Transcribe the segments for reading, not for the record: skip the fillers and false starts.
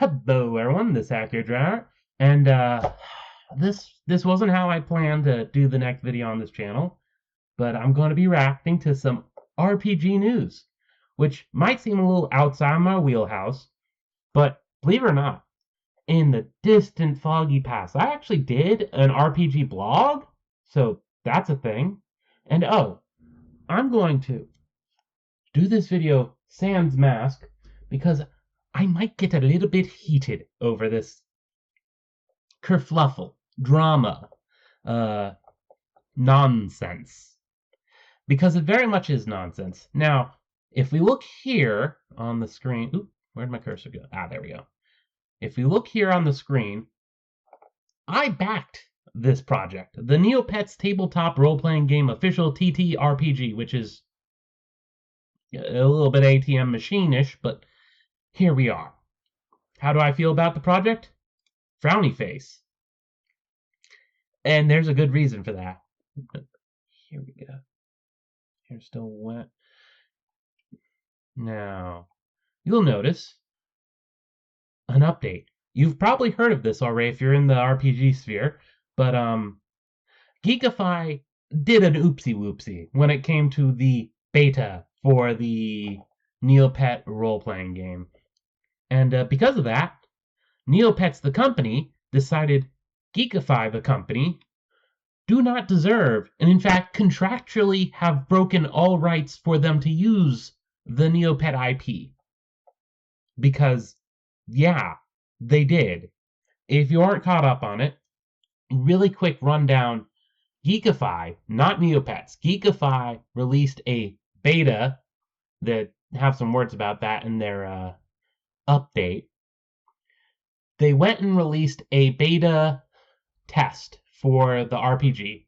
Hello everyone, this is your Driver, and this wasn't how I planned to do the next video on this channel, but I'm going to be reacting to some RPG news, which might seem a little outside my wheelhouse, but believe it or not, in the distant foggy past, I actually did an RPG blog, so that's a thing, and I'm going to do this video sans mask because I might get a little bit heated over this kerfluffle, drama, nonsense. Because it very much is nonsense. Now, if we look here on the screen... Oop, where'd my cursor go? Ah, there we go. If we look here on the screen, I backed this project. The NeoPets tabletop role-playing game official TTRPG, which is a little bit ATM machine-ish, but here we are. How do I feel about the project? Frowny face. And there's a good reason for that. Here we go. Here's still wet. Now, you'll notice an update. You've probably heard of this already if you're in the RPG sphere, but Geekify did an oopsie-whoopsie when it came to the beta for the NeoPet role-playing game. And because of that, NeoPets the company decided Geekify the company do not deserve, and in fact contractually have broken all rights for them to use the NeoPet IP. Because, yeah, they did. If you aren't caught up on it, really quick rundown. Geekify, not NeoPets, Geekify released a beta that have some words about that in their update. They went and released a beta test for the RPG.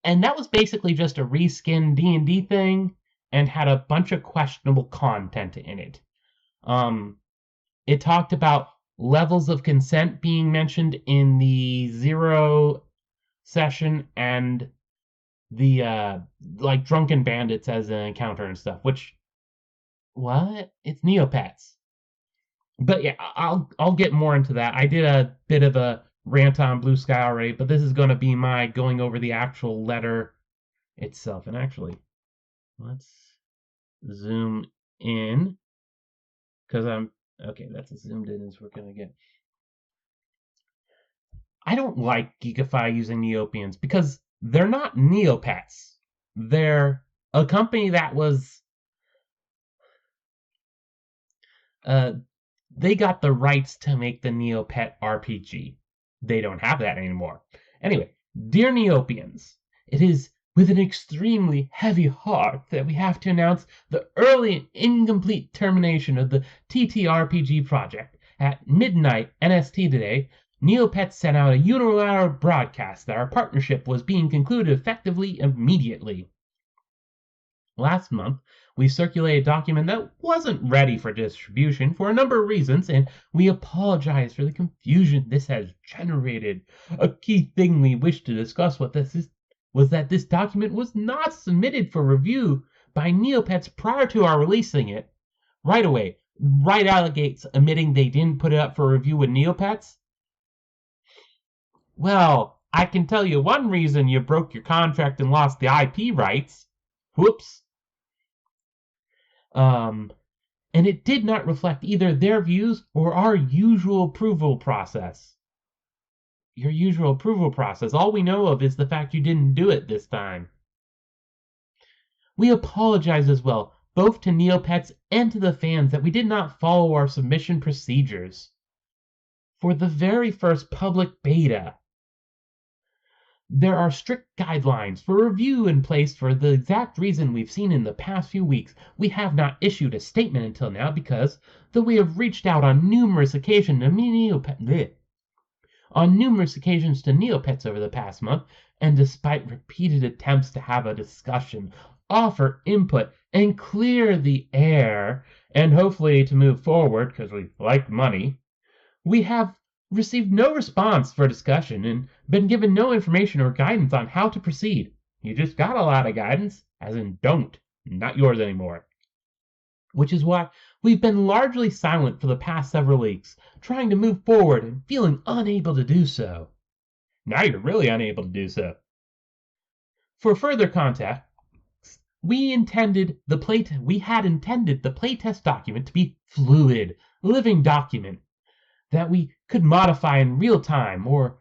And that was basically just a reskin D&D thing and had a bunch of questionable content in it. It talked about levels of consent being mentioned in the 0 session and the like drunken bandits as an encounter and stuff, which what? It's NeoPets. But yeah, I'll get more into that. I did a bit of a rant on Blue Sky already, but this is going to be my going over the actual letter itself. And actually, let's zoom in because okay, that's as zoomed in as we're going to get. I don't like Geekify using Neopians because they're not NeoPets. They're a company that was they got the rights to make the NeoPet RPG. They don't have that anymore. Anyway, dear Neopians, it is with an extremely heavy heart that we have to announce the early and incomplete termination of the TTRPG project. At midnight NST today, NeoPets sent out a unilateral broadcast that our partnership was being concluded effectively immediately. Last month, we circulated a document that wasn't ready for distribution for a number of reasons, and we apologize for the confusion this has generated. A key thing we wish to discuss with this was that this document was not submitted for review by NeoPets prior to our releasing it. Right away, right out of the gates, admitting they didn't put it up for review with NeoPets? Well, I can tell you one reason you broke your contract and lost the IP rights. Whoops. And it did not reflect either their views or our usual approval process. Your usual approval process. All we know of is the fact you didn't do it this time. We apologize as well, both to NeoPets and to the fans, that we did not follow our submission procedures. For the very first public beta, there are strict guidelines for review in place for the exact reason we've seen in the past few weeks. We have not issued a statement until now because, though we have reached out on numerous occasions to NeoPets over the past month, and despite repeated attempts to have a discussion, offer input, and clear the air, and hopefully to move forward because we like money, we have received no response for discussion and been given no information or guidance on how to proceed. You just got a lot of guidance, as in don't, not yours anymore. Which is why We've been largely silent for the past several weeks, trying to move forward and feeling unable to do so. Now you're really unable to do so. For further context, we had intended the playtest document to be fluid, living document that we could modify in real time, or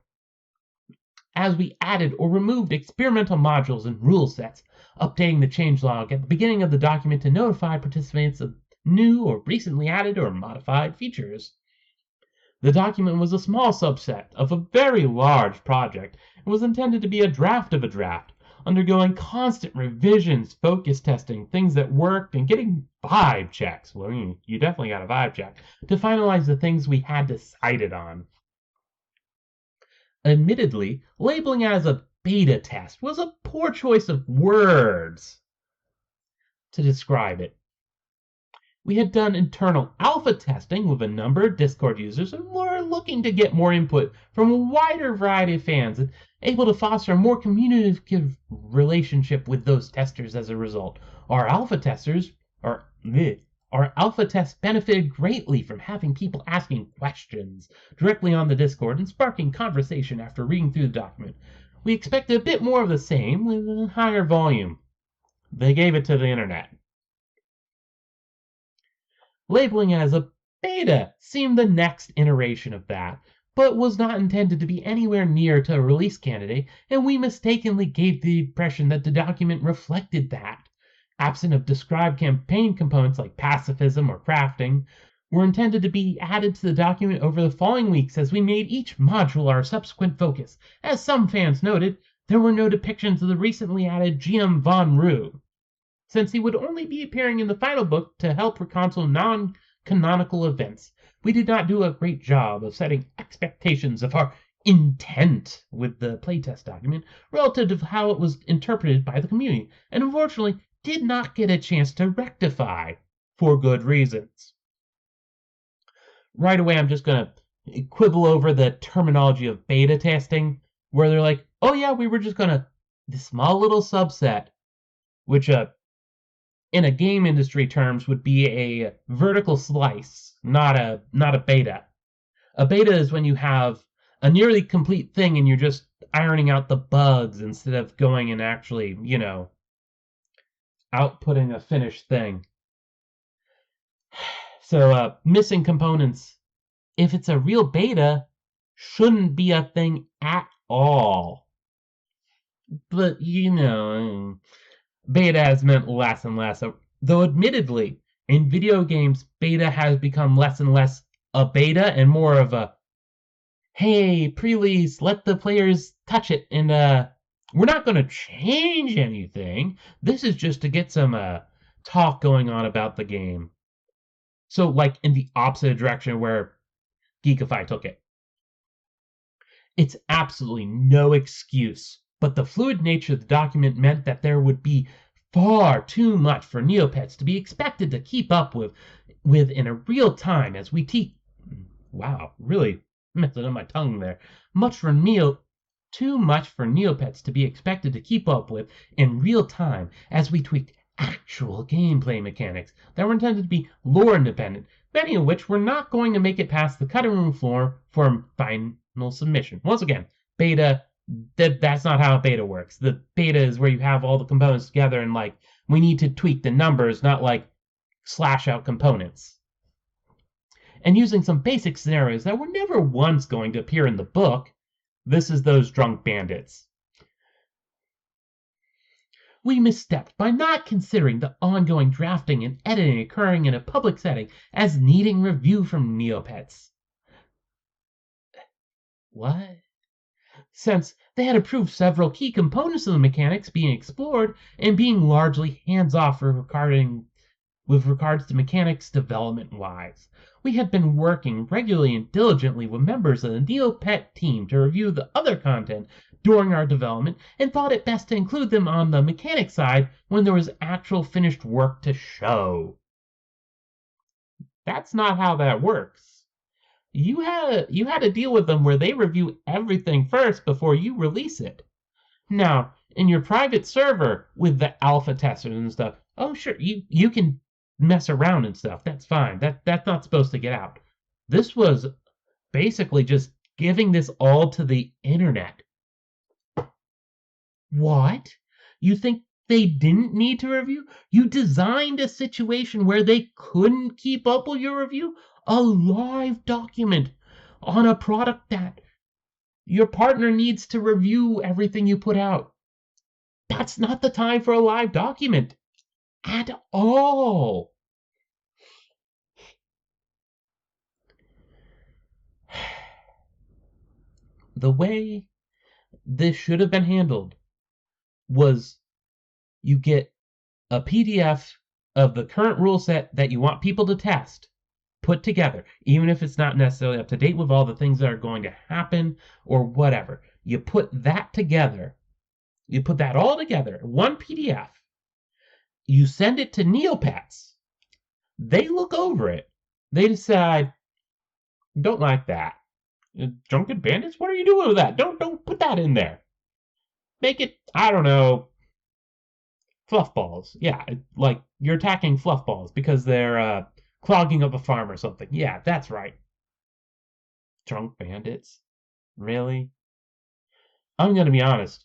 as we added or removed experimental modules and rule sets, updating the changelog at the beginning of the document to notify participants of new or recently added or modified features. The document was a small subset of a very large project and was intended to be a draft of a draft, undergoing constant revisions, focus testing, things that worked, and getting vibe checks. Well, you definitely got a vibe check to finalize the things we had decided on. Admittedly, labeling it as a beta test was a poor choice of words to describe it. We had done internal alpha testing with a number of Discord users and were looking to get more input from a wider variety of fans and able to foster a more communicative relationship with those testers as a result. Our alpha tests benefited greatly from having people asking questions directly on the Discord and sparking conversation after reading through the document. We expected a bit more of the same with a higher volume. They gave it to the internet. Labeling it as a beta seemed the next iteration of that, but was not intended to be anywhere near to a release candidate, and we mistakenly gave the impression that the document reflected that. Absent of described campaign components like pacifism or crafting, were intended to be added to the document over the following weeks as we made each module our subsequent focus. As some fans noted, there were no depictions of the recently added GM Von Rue, since he would only be appearing in the final book to help reconcile non-canonical events. We did not do a great job of setting expectations of our intent with the playtest document relative to how it was interpreted by the community, and unfortunately did not get a chance to rectify for good reasons. Right away, I'm just going to quibble over the terminology of beta testing, where they're like, oh yeah, we were just going to, this small little subset, which in a game industry terms would be a vertical slice, not a beta. A beta is when you have a nearly complete thing and you're just ironing out the bugs instead of going and actually, outputting a finished thing. So missing components, if it's a real beta, shouldn't be a thing at all. But beta has meant less and less, though admittedly, in video games, beta has become less and less a beta and more of a, hey, pre-release, let the players touch it, and we're not going to change anything. This is just to get some talk going on about the game. So, like, in the opposite direction where Geekify took it. It's absolutely no excuse, but the fluid nature of the document meant that there would be far too much for NeoPets to be expected to keep up with in a real time as we wow, really messed it on my tongue there. Too much for NeoPets to be expected to keep up with in real time as we tweaked actual gameplay mechanics that were intended to be lore independent, many of which were not going to make it past the cutting room floor for final submission. Once again, beta, that's not how a beta works. The beta is where you have all the components together and we need to tweak the numbers, not slash out components. And using some basic scenarios that were never once going to appear in the book. This is those drunk bandits. We misstepped by not considering the ongoing drafting and editing occurring in a public setting as needing review from NeoPets. What? Since they had approved several key components of the mechanics being explored and being largely hands-off with regards to mechanics development-wise. We had been working regularly and diligently with members of the NeoPet team to review the other content during our development and thought it best to include them on the mechanic side when there was actual finished work to show. That's not how that works. You had to deal with them where they review everything first before you release it. Now, in your private server with the alpha testers and stuff, oh sure, you can mess around and stuff. That's fine. That's not supposed to get out. This was basically just giving this all to the internet. What? You think they didn't need to review? You designed a situation where they couldn't keep up with your review? A live document on a product that your partner needs to review everything you put out. That's not the time for a live document at all. The way this should have been handled was you get a PDF of the current rule set that you want people to test put together, even if it's not necessarily up to date with all the things that are going to happen or whatever. You put that together. You put that all together, one PDF. You send it to NeoPets. They look over it. They decide, don't like that. Drunken Bandits? What are you doing with that? Don't put that in there. Make it, I don't know, fluff balls. Yeah, like you're attacking fluff balls because they're clogging up a farm or something. Yeah, that's right. Drunk bandits? Really? I'm going to be honest.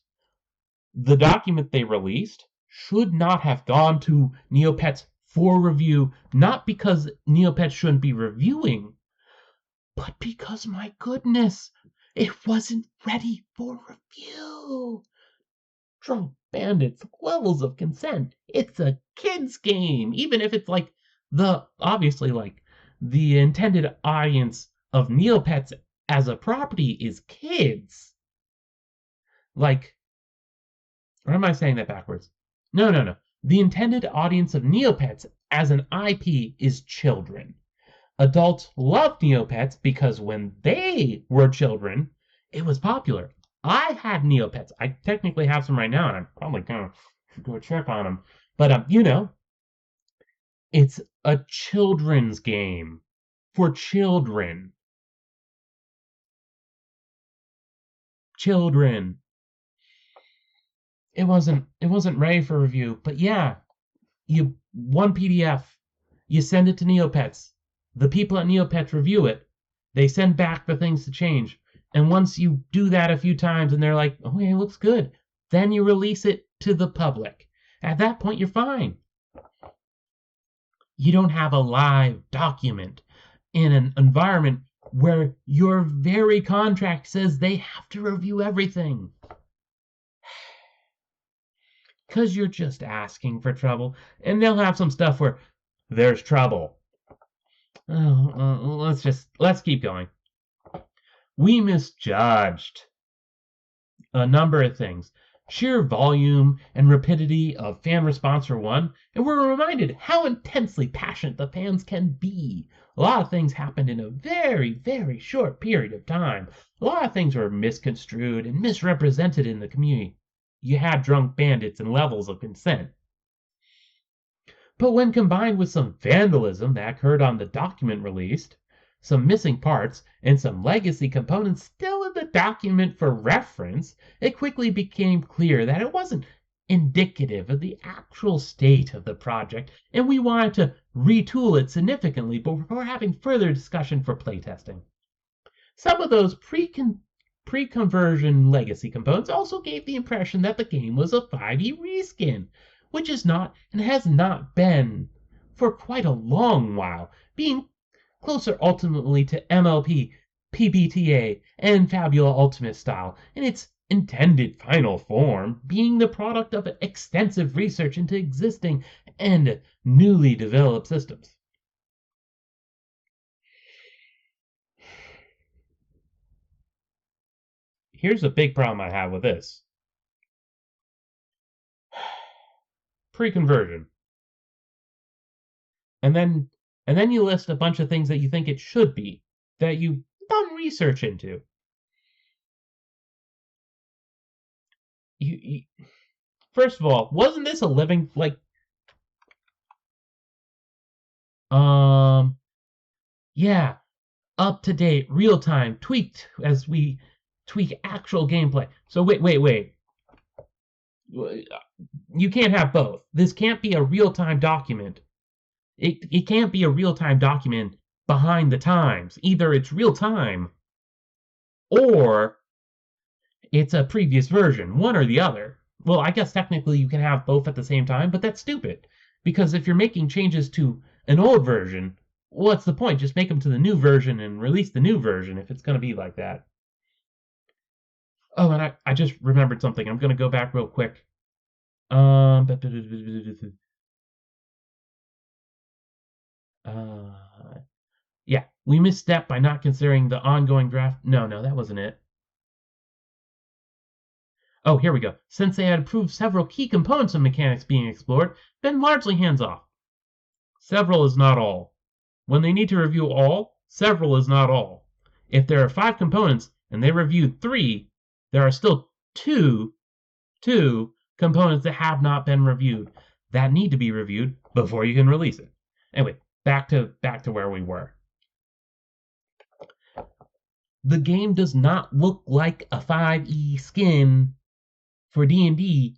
The document they released should not have gone to NeoPets for review, not because NeoPets shouldn't be reviewing, but because, my goodness, it wasn't ready for review. Drunk Bandits, levels of consent. It's a kid's game, even if it's like obviously like the intended audience of NeoPets as a property is kids. Like, or am I saying that backwards? No. The intended audience of Neopets as an IP is children. Adults love Neopets because when they were children, it was popular. I had Neopets. I technically have some right now, and I'm probably gonna go check on them. But it's a children's game for children. Children. It wasn't ready for review, but yeah, you one PDF, you send it to Neopets. The people at Neopets review it. They send back the things to change. And once you do that a few times and they're like, oh yeah, it looks good, then you release it to the public. At that point, you're fine. You don't have a live document in an environment where your very contract says they have to review everything. Because you're just asking for trouble. And they'll have some stuff where there's trouble. Let's keep going. We misjudged a number of things. Sheer volume and rapidity of fan response are one, and we're reminded how intensely passionate the fans can be. A lot of things happened in a very, very short period of time. A lot of things were misconstrued and misrepresented in the community. You had drunk bandits and levels of consent. But when combined with some vandalism that occurred on the document released, some missing parts, and some legacy components still in the document for reference, it quickly became clear that it wasn't indicative of the actual state of the project, and we wanted to retool it significantly before having further discussion for playtesting. Some of those pre-conversion legacy components also gave the impression that the game was a 5e reskin, which is not and has not been for quite a long while, being closer ultimately to MLP, PBTA, and Fabula Ultimate style in its intended final form, being the product of extensive research into existing and newly developed systems. Here's a big problem I have with this. Pre-conversion. And then you list a bunch of things that you think it should be, that you've done research into. First of all, wasn't this a living, like, yeah, up to date, real time, tweaked as we tweak actual gameplay. So wait. You can't have both. This can't be a real time document It can't be a real-time document behind the times. Either it's real-time or it's a previous version, one or the other. Well, I guess technically you can have both at the same time, but that's stupid. Because if you're making changes to an old version, what's the point? Just make them to the new version and release the new version if it's going to be like that. Oh, and I just remembered something. I'm going to go back real quick. Uh, yeah, we misstepped by not considering the ongoing draft. No, that wasn't it. Oh, here we go. Since they had approved several key components of mechanics being explored, been largely hands-off. Several is not all. When they need to review all, several is not all. If there are 5 components and they reviewed 3, there are still two components that have not been reviewed that need to be reviewed before you can release it. Anyway, back to where we were. The game does not look like a 5e skin for D&D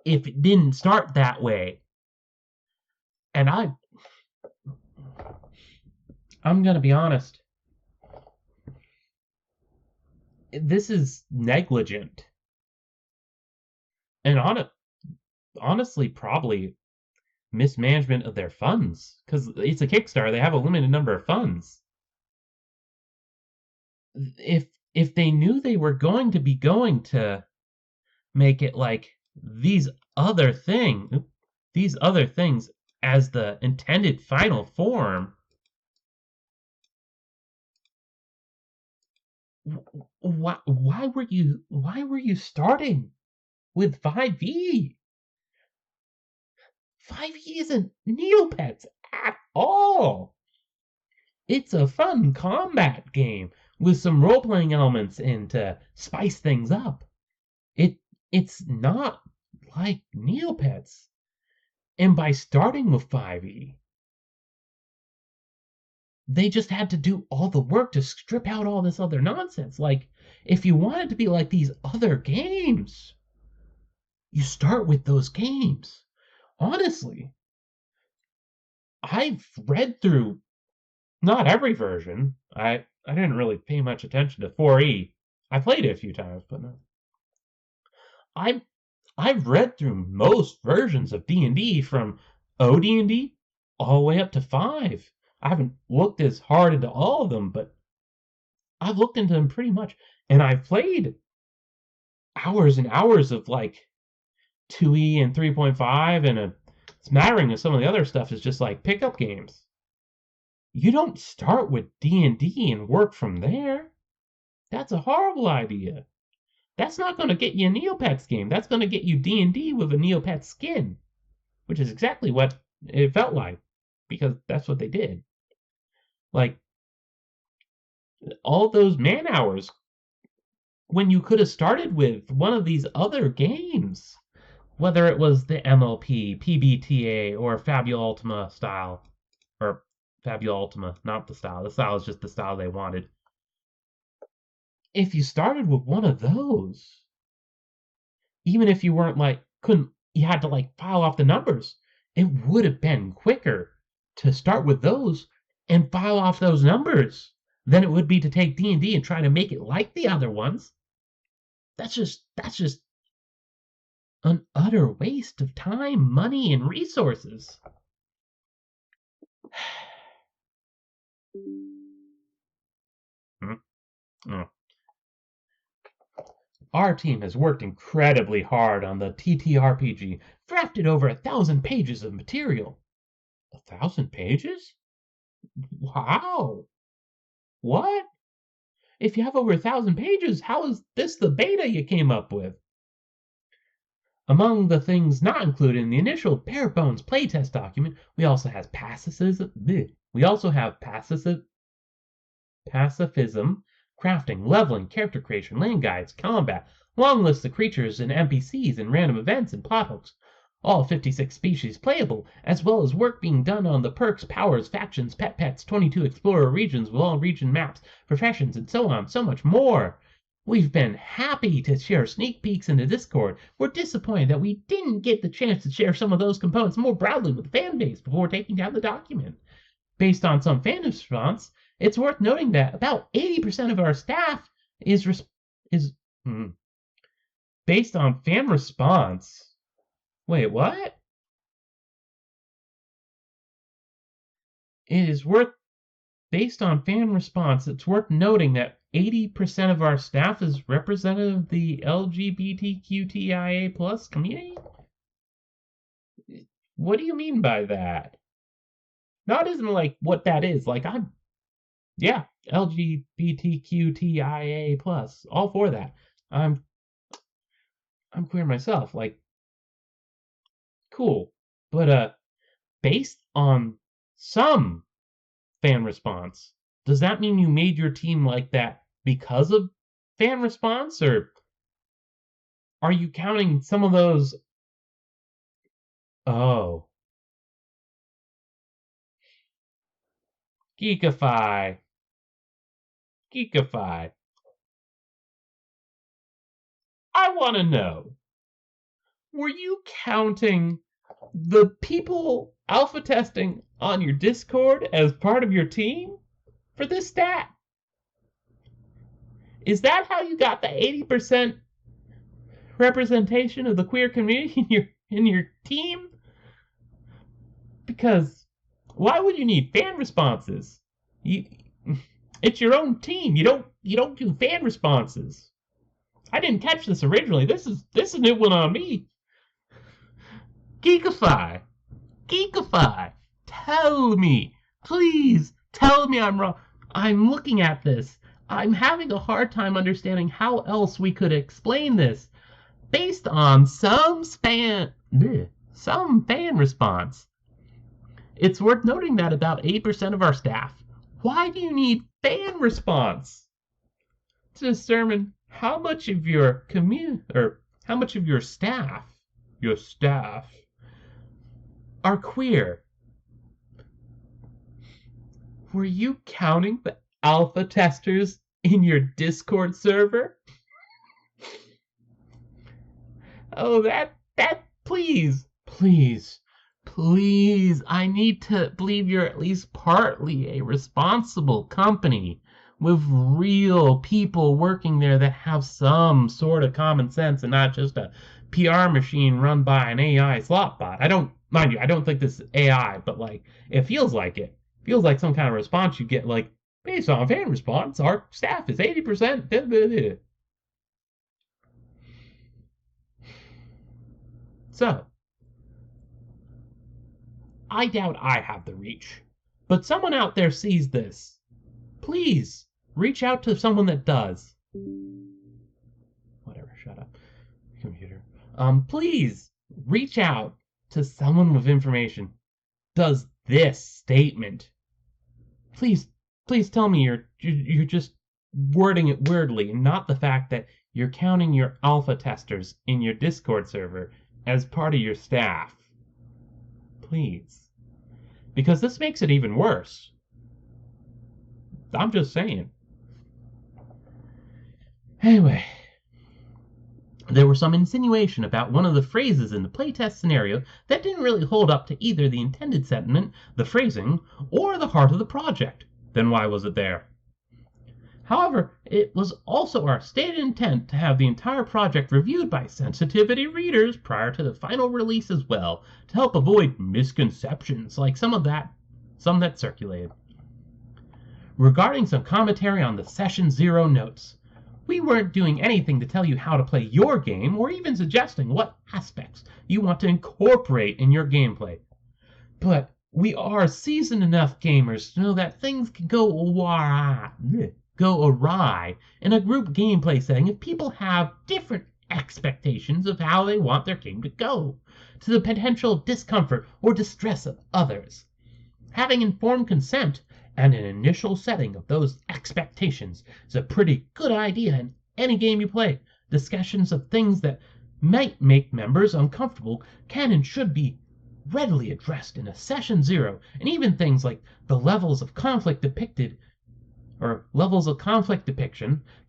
if it didn't start that way. And I'm going to be honest. This is negligent. And honestly, probably mismanagement of their funds. Because it's a Kickstarter, they have a limited number of funds. If they knew they were going to make it like these other things as the intended final form, why were you starting with 5e? 5e isn't Neopets at all. It's a fun combat game with some role-playing elements and to spice things up. It's not like Neopets. And by starting with 5e, they just had to do all the work to strip out all this other nonsense. Like, if you wanted to be like these other games, you start with those games. Honestly, I've read through not every version. I didn't really pay much attention to 4e. I played it a few times, but no. I've read through most versions of D&D from OD&D all the way up to 5. I haven't looked as hard into all of them, but I've looked into them pretty much. And I've played hours and hours of like 2e and 3.5, and a smattering of some of the other stuff is just like pickup games. You don't start with D&D and work from there. That's a horrible idea. That's not going to get you a Neopets game. That's going to get you D&D with a Neopets skin, which is exactly what it felt like, because that's what they did. Like, all those man hours when you could have started with one of these other games, whether it was the MLP, PBTA, or Fabula Ultima style, or Fabula Ultima, not the style. The style is just the style they wanted. If you started with one of those, even if you weren't like, you had to like file off the numbers, it would have been quicker to start with those and file off those numbers than it would be to take D&D and try to make it like the other ones. That's just an utter waste of time, money, and resources. Our team has worked incredibly hard on the TTRPG, drafted over 1,000 pages of material. 1,000 pages? Wow! What? If you have over 1,000 pages, how is this the beta you came up with? Among the things not included in the initial bare bones playtest document, we also have pacifism, crafting, leveling, character creation, land guides, combat, long lists of creatures and NPCs and random events and plot hooks. All 56 species playable, as well as work being done on the perks, powers, factions, pets, 22 explorer regions with all region maps, professions, and so on, so much more. We've been happy to share sneak peeks into Discord. We're disappointed that we didn't get the chance to share some of those components more broadly with the fan base before taking down the document. Based on some fan response, it's worth noting that about 80% of our staff is based on fan response. Wait, what? It is worth Based on fan response, it's worth noting that 80% of our staff is representative of the LGBTQTIA plus community? What do you mean by that? Not isn't like what that is. Like yeah, LGBTQTIA plus, all for that. I'm queer myself. Like, cool, but based on some fan response, does that mean you made your team like that because of fan response, or are you counting some of those? Oh, Geekify. I want to know, were you counting the people alpha testing on your Discord as part of your team for this stat? Is that how you got the 80% representation of the queer community in your team? Because why would you need fan responses? It's your own team. You don't do fan responses. I didn't catch this originally. This is a new one on me. Geekify. Tell me. Please tell me I'm wrong. I'm looking at this. I'm having a hard time understanding how else we could explain this. Based on some fan response, it's worth noting that about 8% of our staff. Why do you need fan response to determine how much of your how much of your staff are queer? Were you counting the alpha testers in your Discord server? Oh, that, please, I need to believe you're at least partly a responsible company with real people working there that have some sort of common sense and not just a PR machine run by an AI slot bot. I don't think this is AI, but like, it feels like it. It feels like some kind of response you get, like, based on fan response, our staff is 80%. So, I doubt I have the reach, but someone out there sees this. Please, reach out to someone that does. Whatever, shut up, computer. Please, reach out to someone with information. Does this statement. Please tell me you're just wording it weirdly, and not the fact that you're counting your alpha testers in your Discord server as part of your staff. Please. Because this makes it even worse. I'm just saying. Anyway, there was some insinuation about one of the phrases in the playtest scenario that didn't really hold up to either the intended sentiment, the phrasing, or the heart of the project. Then why was it there? However, it was also our stated intent to have the entire project reviewed by sensitivity readers prior to the final release as well, to help avoid misconceptions like some that circulated. Regarding some commentary on the Session 0 notes, we weren't doing anything to tell you how to play your game or even suggesting what aspects you want to incorporate in your gameplay. But we are seasoned enough gamers to know that things can go awry in a group gameplay setting if people have different expectations of how they want their game to go, to the potential discomfort or distress of others. Having informed consent and an initial setting of those expectations is a pretty good idea in any game you play. Discussions of things that might make members uncomfortable can and should be readily addressed in a Session 0, and even things like the levels of conflict depiction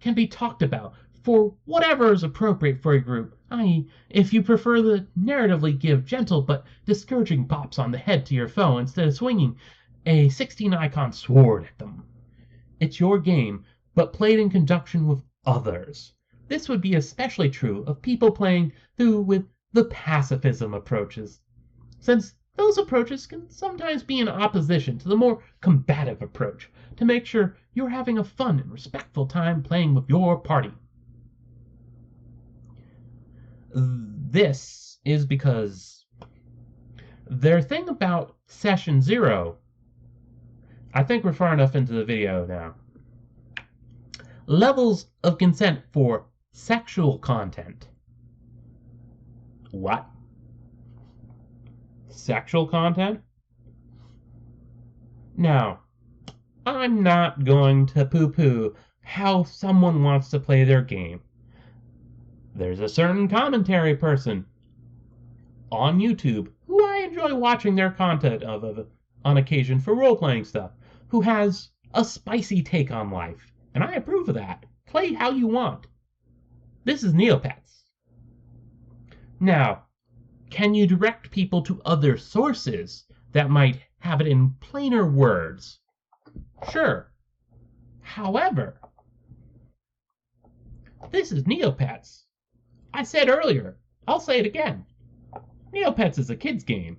can be talked about for whatever is appropriate for your group, i.e., if you prefer to narratively give gentle but discouraging bops on the head to your foe instead of swinging a 16-icon sword at them. It's your game, but played in conjunction with others. This would be especially true of people playing through with the pacifism approaches, since those approaches can sometimes be in opposition to the more combative approach, to make sure you're having a fun and respectful time playing with your party. This is because their thing about Session 0, I think we're far enough into the video now. Levels of consent for sexual content. What? Sexual content? Now, I'm not going to poo-poo how someone wants to play their game. There's a certain commentary person on YouTube who I enjoy watching their content of on occasion for role-playing stuff, who has a spicy take on life, and I approve of that. Play how you want. This is NeoPets. Now, can you direct people to other sources that might have it in plainer words? Sure. However, this is NeoPets. I said earlier, I'll say it again. NeoPets is a kid's game.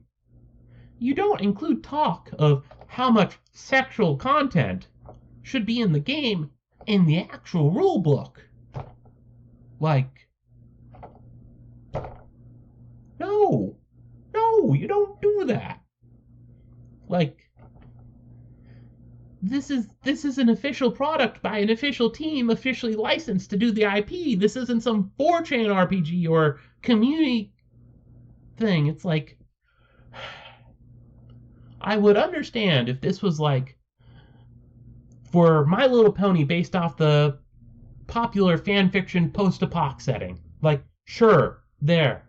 You don't include talk of how much sexual content should be in the game in the actual rulebook. Like, no, you don't do that. Like, this is an official product by an official team, officially licensed to do the IP. This isn't some 4chan RPG or community thing. It's like, I would understand if this was like for My Little Pony based off the popular fanfiction post-apoc setting. Like, sure, there.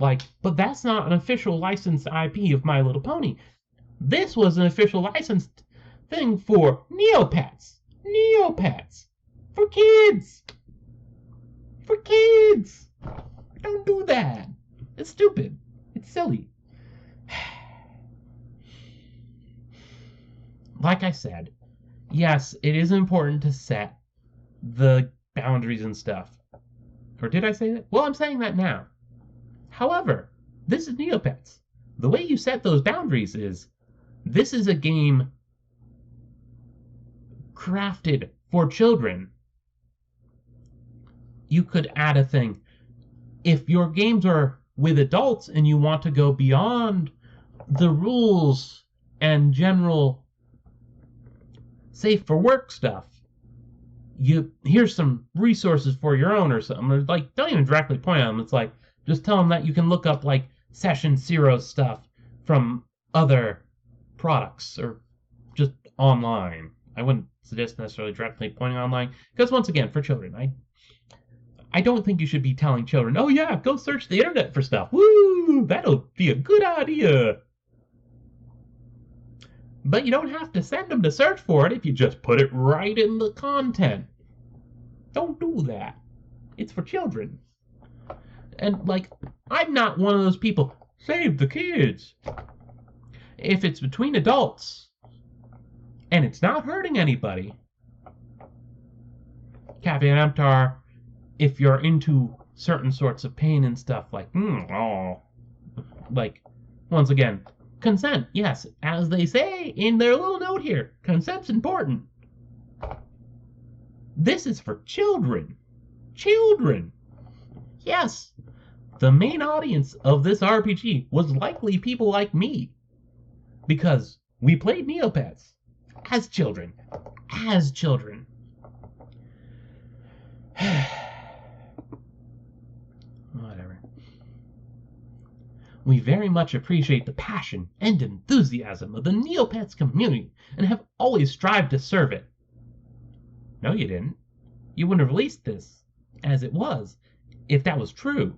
Like, but that's not an official licensed IP of My Little Pony. This was an official licensed thing for NeoPets. NeoPets. For kids. For kids. Don't do that. It's stupid. It's silly. Like I said, yes, it is important to set the boundaries and stuff. Or did I say that? Well, I'm saying that now. However, this is NeoPets. The way you set those boundaries is, this is a game crafted for children. You could add a thing. If your games are with adults and you want to go beyond the rules and general safe for work stuff, here's some resources for your own or something. Or like, don't even directly point at them. It's like, just tell them that you can look up like Session 0 stuff from other products or just online. I wouldn't suggest necessarily directly pointing online, because once again, for children, I don't think you should be telling children, oh yeah, go search the internet for stuff. Woo, that'll be a good idea. But you don't have to send them to search for it if you just put it right in the content. Don't do that. It's for children. And, like, I'm not one of those people, save the kids. If it's between adults, and it's not hurting anybody, caveat emptor, if you're into certain sorts of pain and stuff, like, like, once again, consent, yes, as they say in their little note here, consent's important. This is for children. Children. Yes, the main audience of this RPG was likely people like me, because we played NeoPets as children. As children. Whatever. We very much appreciate the passion and enthusiasm of the NeoPets community and have always strived to serve it. No, you didn't. You wouldn't have released this as it was if that was true.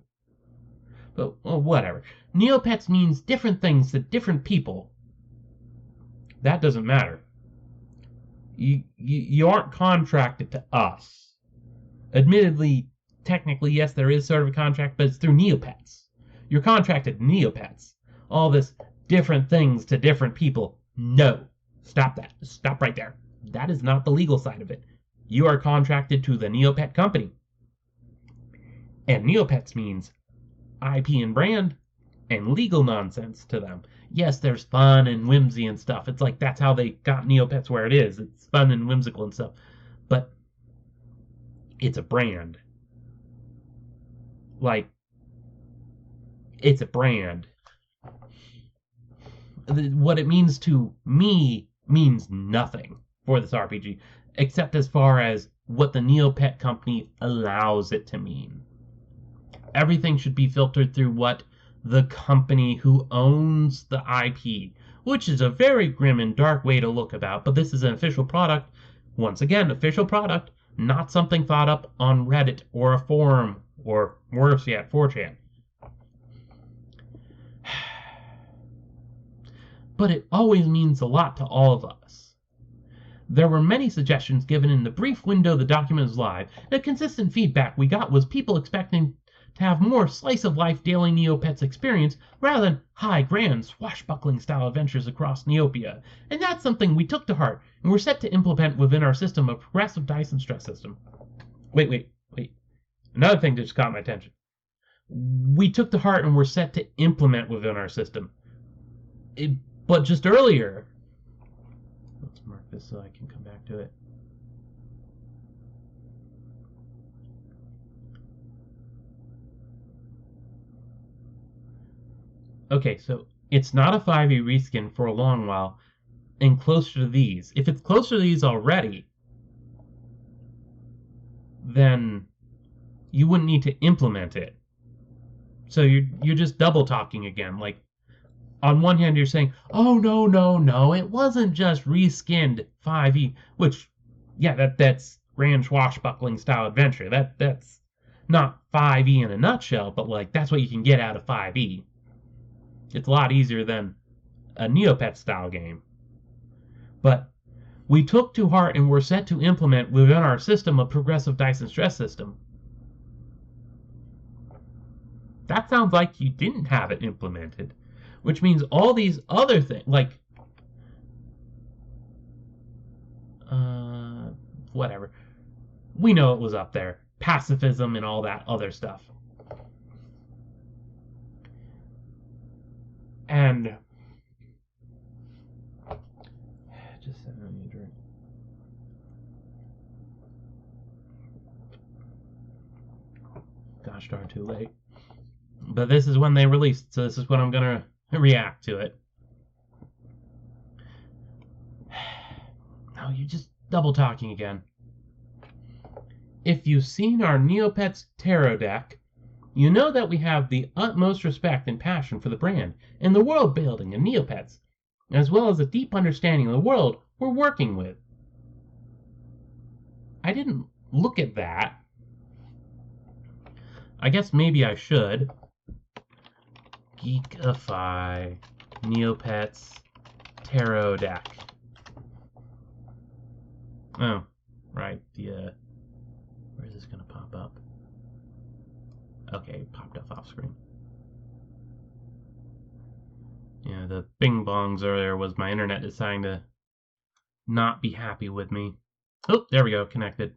But, well, whatever. NeoPets means different things to different people. That doesn't matter. You aren't contracted to us. Admittedly, technically, yes, there is sort of a contract, but it's through NeoPets. You're contracted to NeoPets. All this different things to different people. No. Stop that. Stop right there. That is not the legal side of it. You are contracted to the NeoPet company. And NeoPets means IP and brand and legal nonsense to them. Yes, there's fun and whimsy and stuff. It's like that's how they got NeoPets where it is. It's fun and whimsical and stuff. But it's a brand. Like, it's a brand. What it means to me means nothing for this RPG, except as far as what the NeoPet company allows it to mean. Everything should be filtered through what the company who owns the IP, which is a very grim and dark way to look about, but this is an official product. Once again, official product, not something thought up on Reddit or a forum, or worse yet, 4chan. But it always means a lot to all of us. There were many suggestions given in the brief window the document was live, and the consistent feedback we got was people expecting to have more slice-of-life daily Neopets experience rather than high, grand, swashbuckling-style adventures across Neopia. And that's something we took to heart, and we're set to implement within our system a progressive dice and stress system. Wait. Another thing just caught my attention. We took to heart and we're set to implement within our system. But just earlier... Let's mark this so I can come back to it. Okay, so it's not a 5e reskin for a long while, and closer to these. If it's closer to these already, then you wouldn't need to implement it. So you're just double talking again. Like, on one hand, you're saying, oh, no, it wasn't just reskinned 5e, which, yeah, that's grand swashbuckling style adventure. That's not 5e in a nutshell, but like that's what you can get out of 5e. It's a lot easier than a Neopet style game. But we took to heart and were set to implement within our system a progressive dice and stress system. That sounds like you didn't have it implemented, which means all these other things, like, whatever. We know it was up there. Pacifism and all that other stuff. And just send me a drink. Gosh darn, too late. But this is when they released, so this is when I'm gonna react to it. No, you're just double talking again. If you've seen our Neopets tarot deck, you know that we have the utmost respect and passion for the brand and the world building of Neopets, as well as a deep understanding of the world we're working with. I didn't look at that. I guess maybe I should. Geekify Neopets tarot deck. Oh, right. Where is this going to pop up? Okay, it popped off screen. Yeah, the bing bongs earlier was my internet deciding to not be happy with me. Oh, there we go, connected.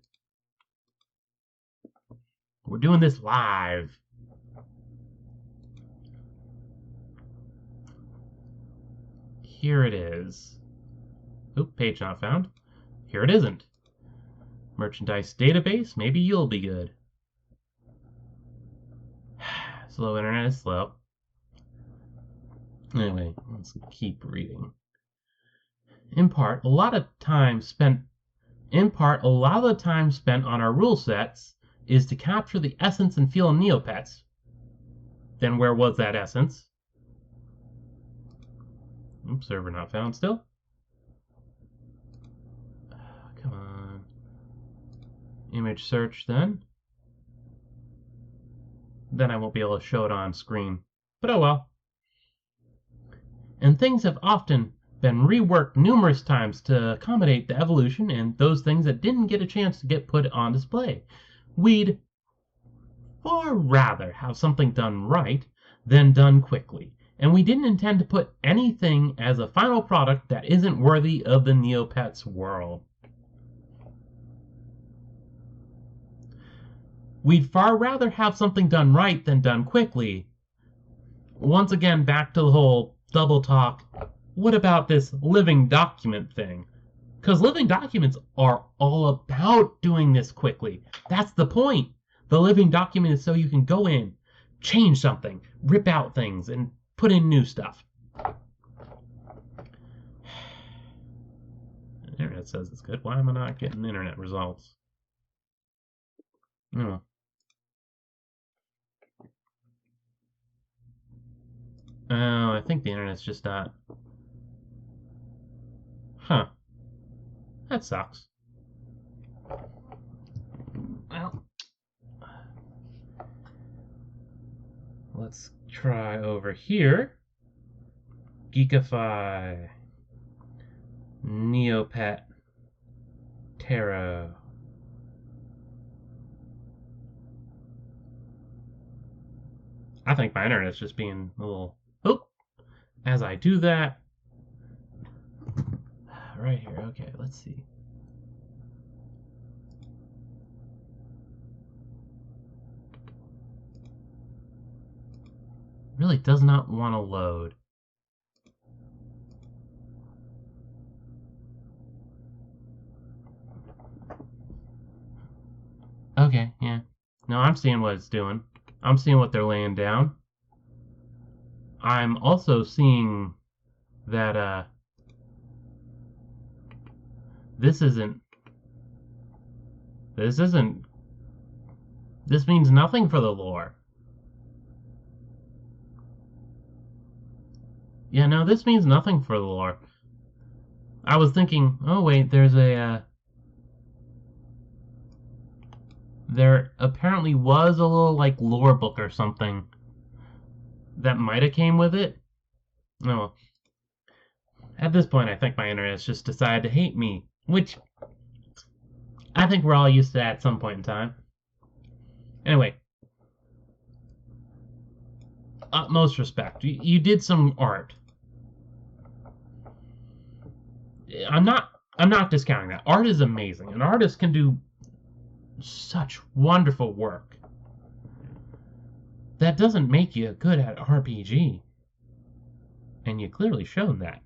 We're doing this live. Here it is. Oop, page not found. Here it isn't. Merchandise database, maybe you'll be good. Slow internet is slow. Anyway, let's keep reading. In part, a lot of the time spent on our rule sets is to capture the essence and feel of Neopets. Then where was that essence? Oops, server not found still. Come on. Image search then. Then I won't be able to show it on screen. But oh well. And things have often been reworked numerous times to accommodate the evolution and those things that didn't get a chance to get put on display. We'd far rather have something done right than done quickly, and we didn't intend to put anything as a final product that isn't worthy of the NeoPets world. We'd far rather have something done right than done quickly. Once again, back to the whole double talk. What about this living document thing? Because living documents are all about doing this quickly. That's the point. The living document is so you can go in, change something, rip out things, and put in new stuff. The internet says it's good. Why am I not getting internet results? Oh. Oh, I think the internet's just not. Huh. That sucks. Well, let's try over here. Geekify. NeoPet Tarot. I think my internet's just being a little... Oh! As I do that... Right here. Okay, let's see. Really does not want to load. Okay, yeah. No, I'm seeing what it's doing. I'm seeing what they're laying down. I'm also seeing that, this means nothing for the lore. Yeah, no, this means nothing for the lore. I was thinking, oh wait, there's a, there apparently was a little, like, lore book or something that might have came with it. No. At this point, I think my internet's just decided to hate me, which I think we're all used to at some point in time. Anyway, utmost respect. You did some art. I'm not discounting that. Art is amazing. An artist can do such wonderful work. That doesn't make you good at RPG. And you clearly shown that.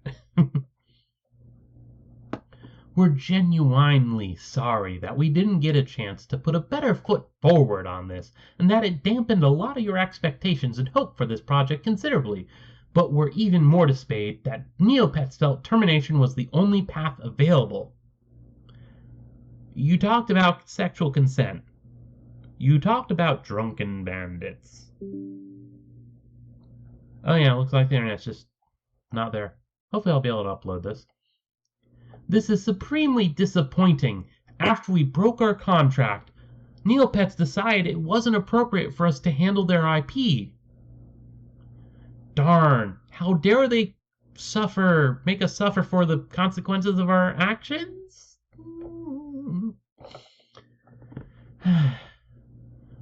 We're genuinely sorry that we didn't get a chance to put a better foot forward on this, and that it dampened a lot of your expectations and hope for this project considerably. But we're even more dismayed that NeoPets felt termination was the only path available. You talked about sexual consent. You talked about drunken bandits. Oh yeah, looks like the internet's just not there. Hopefully I'll be able to upload this. This is supremely disappointing. After we broke our contract, NeoPets decided it wasn't appropriate for us to handle their IP. Darn, how dare they make us suffer for the consequences of our actions?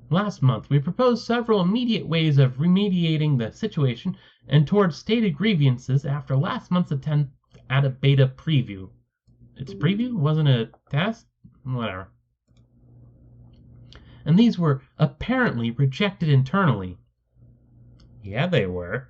Last month, we proposed several immediate ways of remediating the situation and towards stated grievances after last month's attempt at a beta preview. It's a preview? Wasn't a test? Whatever. And these were apparently rejected internally. Yeah, they were.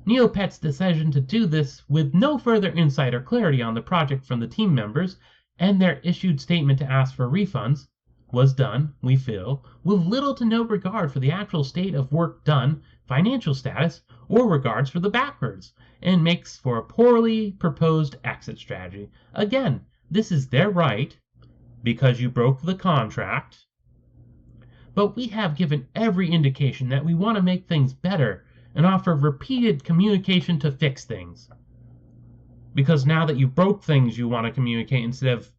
NeoPets' decision to do this with no further insight or clarity on the project from the team members and their issued statement to ask for refunds was done, we feel, with little to no regard for the actual state of work done, financial status, or regards for the backwards, and makes for a poorly proposed exit strategy. Again, this is their right, because you broke the contract, but we have given every indication that we want to make things better and offer repeated communication to fix things. Because now that you broke things, you want to communicate instead of,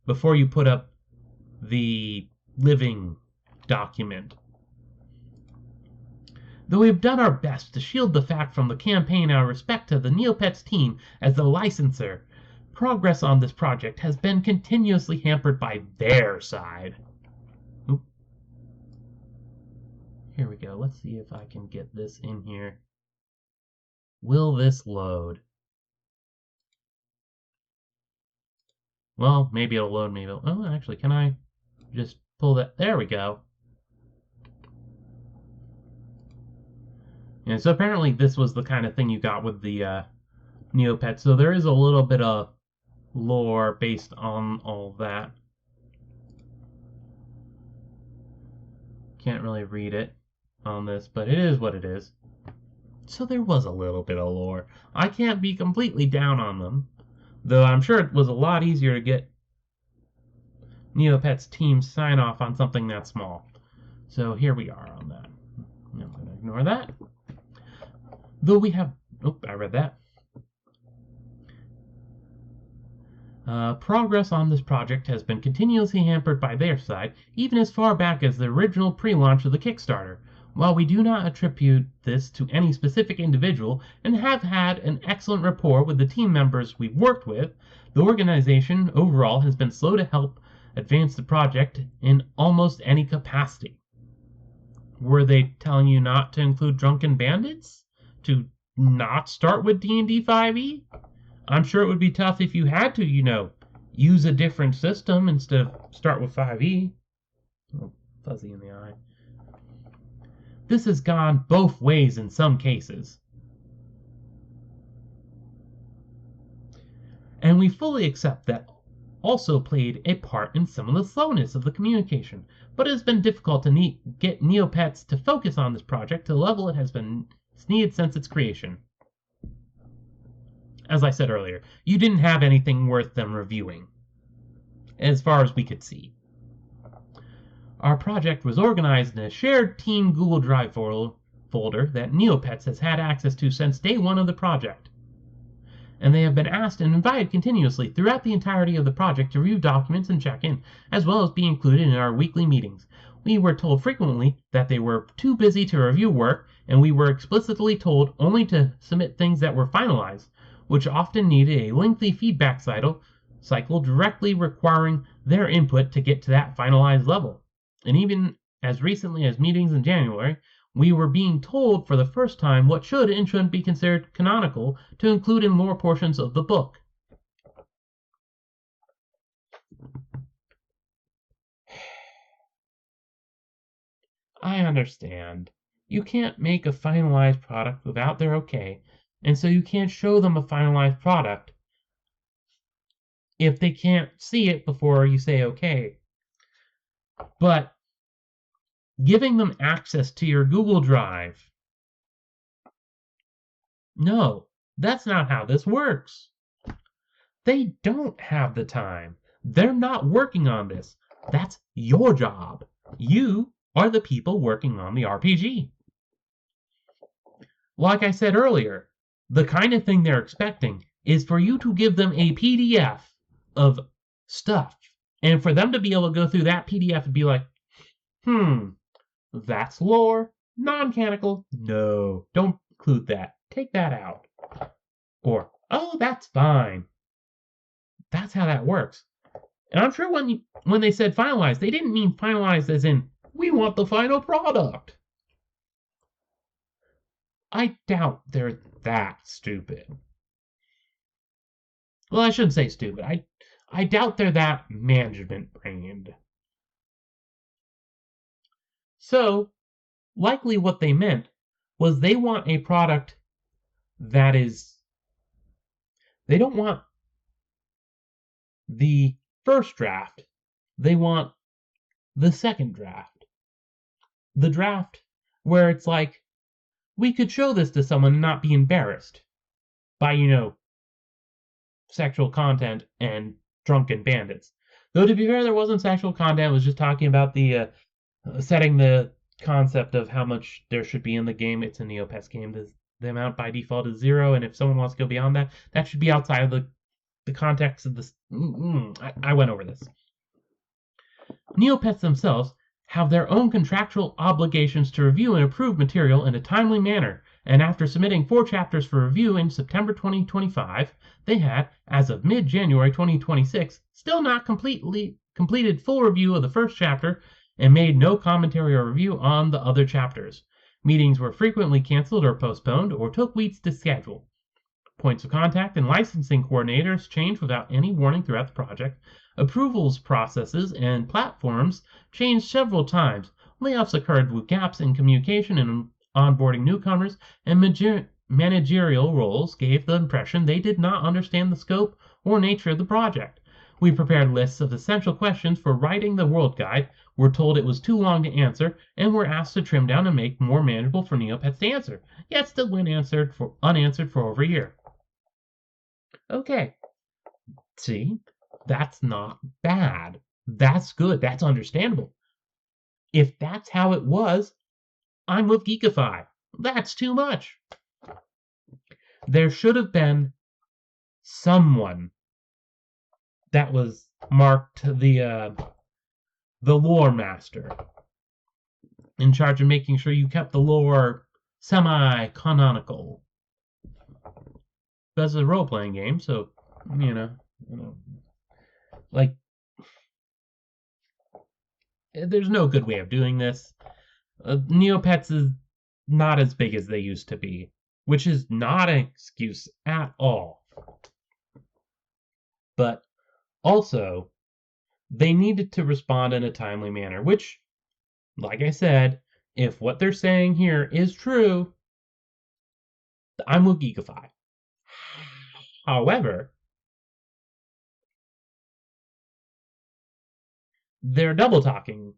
before you put up the living document. Though we have done our best to shield the fact from the campaign out of respect to the NeoPets team as the licensor, progress on this project has been continuously hampered by their side. Oop. Here we go. Let's see if I can get this in here. Will this load? Well, maybe it'll load, maybe it'll... Oh, actually, can I just pull that? There we go. And so apparently this was the kind of thing you got with the NeoPets. So there is a little bit of lore based on all that. Can't really read it on this, but it is what it is. So there was a little bit of lore. I can't be completely down on them, though I'm sure it was a lot easier to get NeoPets team sign off on something that small. So here we are on that. I'm going to ignore that. Though we have... Oh, I read that. Progress on this project has been continuously hampered by their side, even as far back as the original pre-launch of the Kickstarter. While we do not attribute this to any specific individual and have had an excellent rapport with the team members we've worked with, the organization overall has been slow to help advance the project in almost any capacity. Were they telling you not to include Drunken Bandits? To not start with D&D 5e? I'm sure it would be tough if you had to, use a different system instead of start with 5e. Oh, fuzzy in the eye. This has gone both ways in some cases. And we fully accept that also played a part in some of the slowness of the communication, but it has been difficult to get NeoPets to focus on this project to the level it has been needed since its creation. As I said earlier, you didn't have anything worth them reviewing, as far as we could see. Our project was organized in a shared team Google Drive folder that NeoPets has had access to since day one of the project. And they have been asked and invited continuously throughout the entirety of the project to review documents and check in, as well as be included in our weekly meetings. We were told frequently that they were too busy to review work, and we were explicitly told only to submit things that were finalized, which often needed a lengthy feedback cycle directly requiring their input to get to that finalized level. And even as recently as meetings in January, we were being told for the first time what should and shouldn't be considered canonical to include in lower portions of the book. I understand. You can't make a finalized product without their okay, and so you can't show them a finalized product if they can't see it before you say okay. But giving them access to your Google Drive, no, that's not how this works. They don't have the time. They're not working on this. That's your job. You are the people working on the RPG. Like I said earlier, the kind of thing they're expecting is for you to give them a PDF of stuff, and for them to be able to go through that PDF and be like, that's lore, non-canonical, no, don't include that, take that out. Or, oh, that's fine. That's how that works. And I'm sure when they said finalized, they didn't mean finalized as in, we want the final product. I doubt they're that stupid. Well, I shouldn't say stupid. I doubt they're that management-brained. So, likely what they meant was they want a product that is... They don't want the first draft. They want the second draft. The draft where it's like, we could show this to someone and not be embarrassed by, sexual content and drunken bandits. Though, to be fair, there wasn't sexual content. It was just talking about the setting the concept of how much there should be in the game. It's a NeoPets game. The amount by default is 0, and if someone wants to go beyond that, that should be outside of the context of this. I went over this. NeoPets themselves have their own contractual obligations to review and approve material in a timely manner, and after submitting 4 chapters for review in September 2025, they had, as of mid-January 2026, still not completed full review of the first chapter and made no commentary or review on the other chapters. Meetings were frequently canceled or postponed or took weeks to schedule. Points of contact and licensing coordinators changed without any warning throughout the project. Approvals processes and platforms changed several times. Layoffs occurred with gaps in communication and onboarding newcomers, and managerial roles gave the impression they did not understand the scope or nature of the project. We prepared lists of essential questions for writing the World Guide, were told it was too long to answer, and were asked to trim down and make more manageable for Neopets to answer, yet still went unanswered for over a year. Okay, see, that's not bad. That's good. That's understandable. If that's how it was, I'm with Geekify. That's too much. There should have been someone that was marked the lore master, in charge of making sure you kept the lore semi-canonical. That's a role-playing game, so, like, there's no good way of doing this. Neopets is not as big as they used to be, which is not an excuse at all. But also, they needed to respond in a timely manner, which, like I said, if what they're saying here is true, I'm with Geekify. However, they're double talking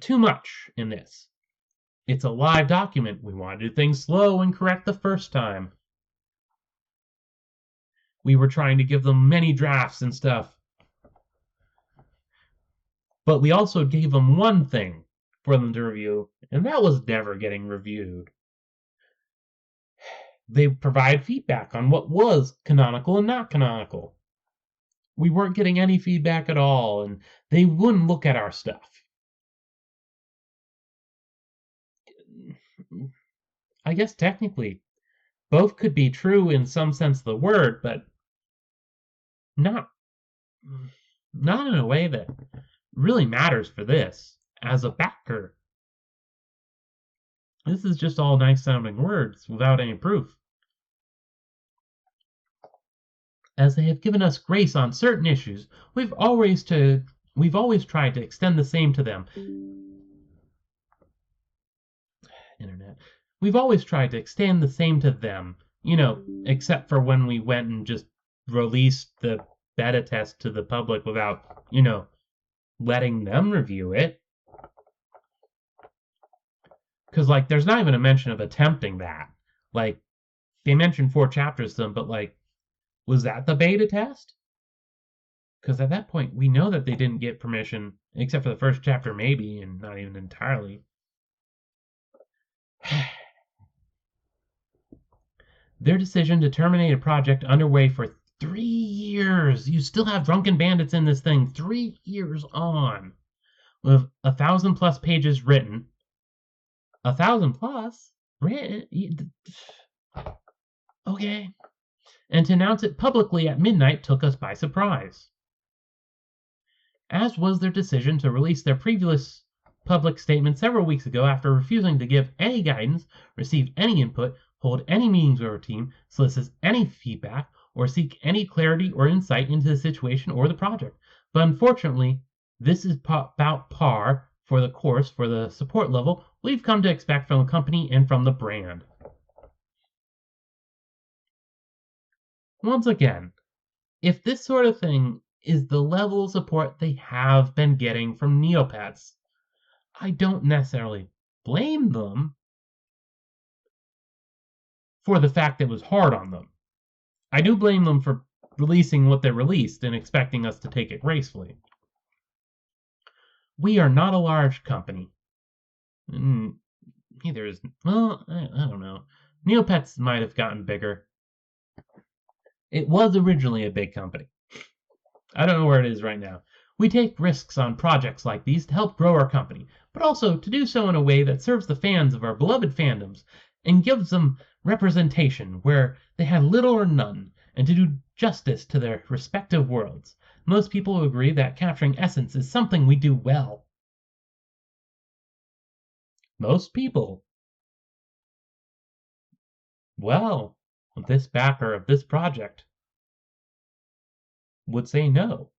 too much in this. It's a live document. We want to do things slow and correct the first time. We were trying to give them many drafts and stuff. But we also gave them one thing for them to review, and that was never getting reviewed. They provide feedback on what was canonical and not canonical. We weren't getting any feedback at all, and they wouldn't look at our stuff. I guess technically, both could be true in some sense of the word, but not in a way that really matters for this as a backer. This is just all nice sounding words without any proof. As they have given us grace on certain issues, we've always tried to extend the same to them. Internet. We've always tried to extend the same to them, except for when we went and just released the beta test to the public without, letting them review it. Because, there's not even a mention of attempting that. They mentioned 4 chapters to them, but, was that the beta test? Because at that point, we know that they didn't get permission, except for the first chapter, maybe, and not even entirely. Their decision to terminate a project underway for 3 years. You still have drunken bandits in this thing 3 years on, with 1,000+ pages written. 1,000+ written? Okay. And to announce it publicly at midnight took us by surprise. As was their decision to release their previous public statement several weeks ago after refusing to give any guidance, receive any input, hold any meetings with our team, solicit any feedback, or seek any clarity or insight into the situation or the project. But unfortunately, this is about par for the course for the support level we've come to expect from the company and from the brand. Once again, if this sort of thing is the level of support they have been getting from Neopets, I don't necessarily blame them for the fact that it was hard on them. I do blame them for releasing what they released and expecting us to take it gracefully. We are not a large company. Neither is... Well, I don't know. Neopets might have gotten bigger. It was originally a big company. I don't know where it is right now. We take risks on projects like these to help grow our company, but also to do so in a way that serves the fans of our beloved fandoms and gives them representation where they had little or none, and to do justice to their respective worlds. Most people agree that capturing essence is something we do well. Most people. Well, this backer of this project would say no.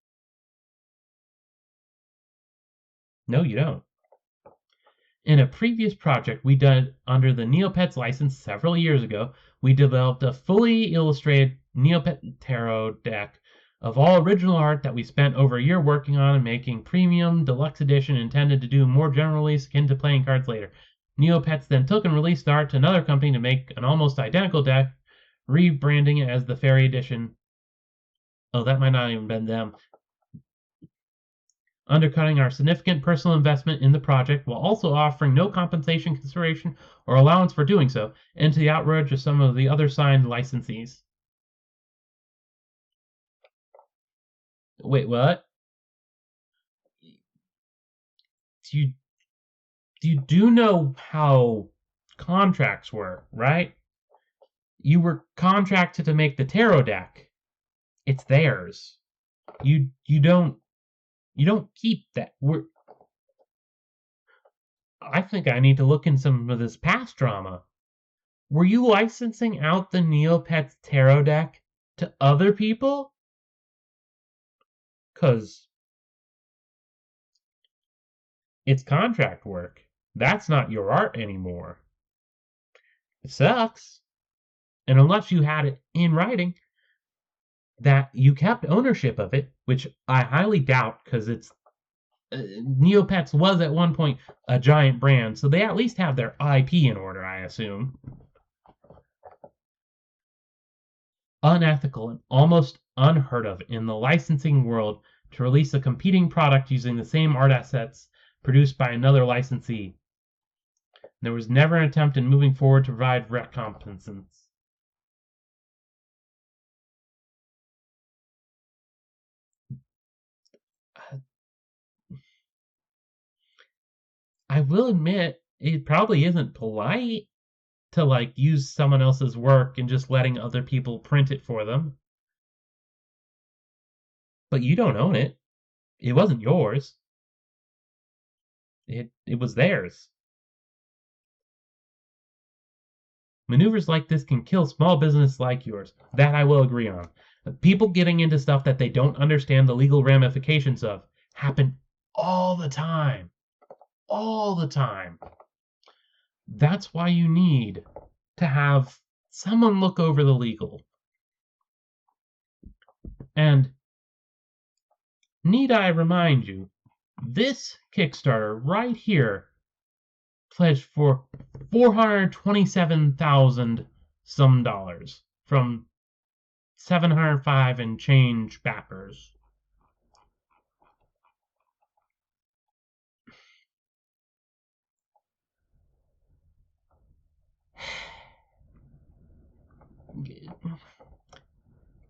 No, you don't. In a previous project we did under the NeoPets license several years ago, we developed a fully illustrated NeoPet tarot deck of all original art that we spent over a year working on and making premium deluxe edition intended to do more general release akin to playing cards later. NeoPets then took and released the art to another company to make an almost identical deck, rebranding it as the Fairy Edition. Oh, that might not even have been them. Undercutting our significant personal investment in the project while also offering no compensation consideration or allowance for doing so, and to the outrage of some of the other signed licensees. Wait, what? You you do know how contracts work, right? You were contracted to make the tarot deck. It's theirs. You don't keep that. I think I need to look in some of this past drama. Were you licensing out the Neopets tarot deck to other people? Cause it's contract work. That's not your art anymore. It sucks. And unless you had it in writing that you kept ownership of it, which I highly doubt because it's Neopets was at one point a giant brand, so they at least have their IP in order, I assume. Unethical and almost unheard of in the licensing world to release a competing product using the same art assets produced by another licensee. There was never an attempt in moving forward to provide recompenses. I will admit, it probably isn't polite to use someone else's work and just letting other people print it for them. But you don't own it. It wasn't yours. It was theirs. Maneuvers like this can kill small business like yours. That I will agree on. But people getting into stuff that they don't understand the legal ramifications of happen all the time. All the time. That's why you need to have someone look over the legal. And need I remind you, this Kickstarter right here pledged for 427,000 some dollars from 705 and change backers.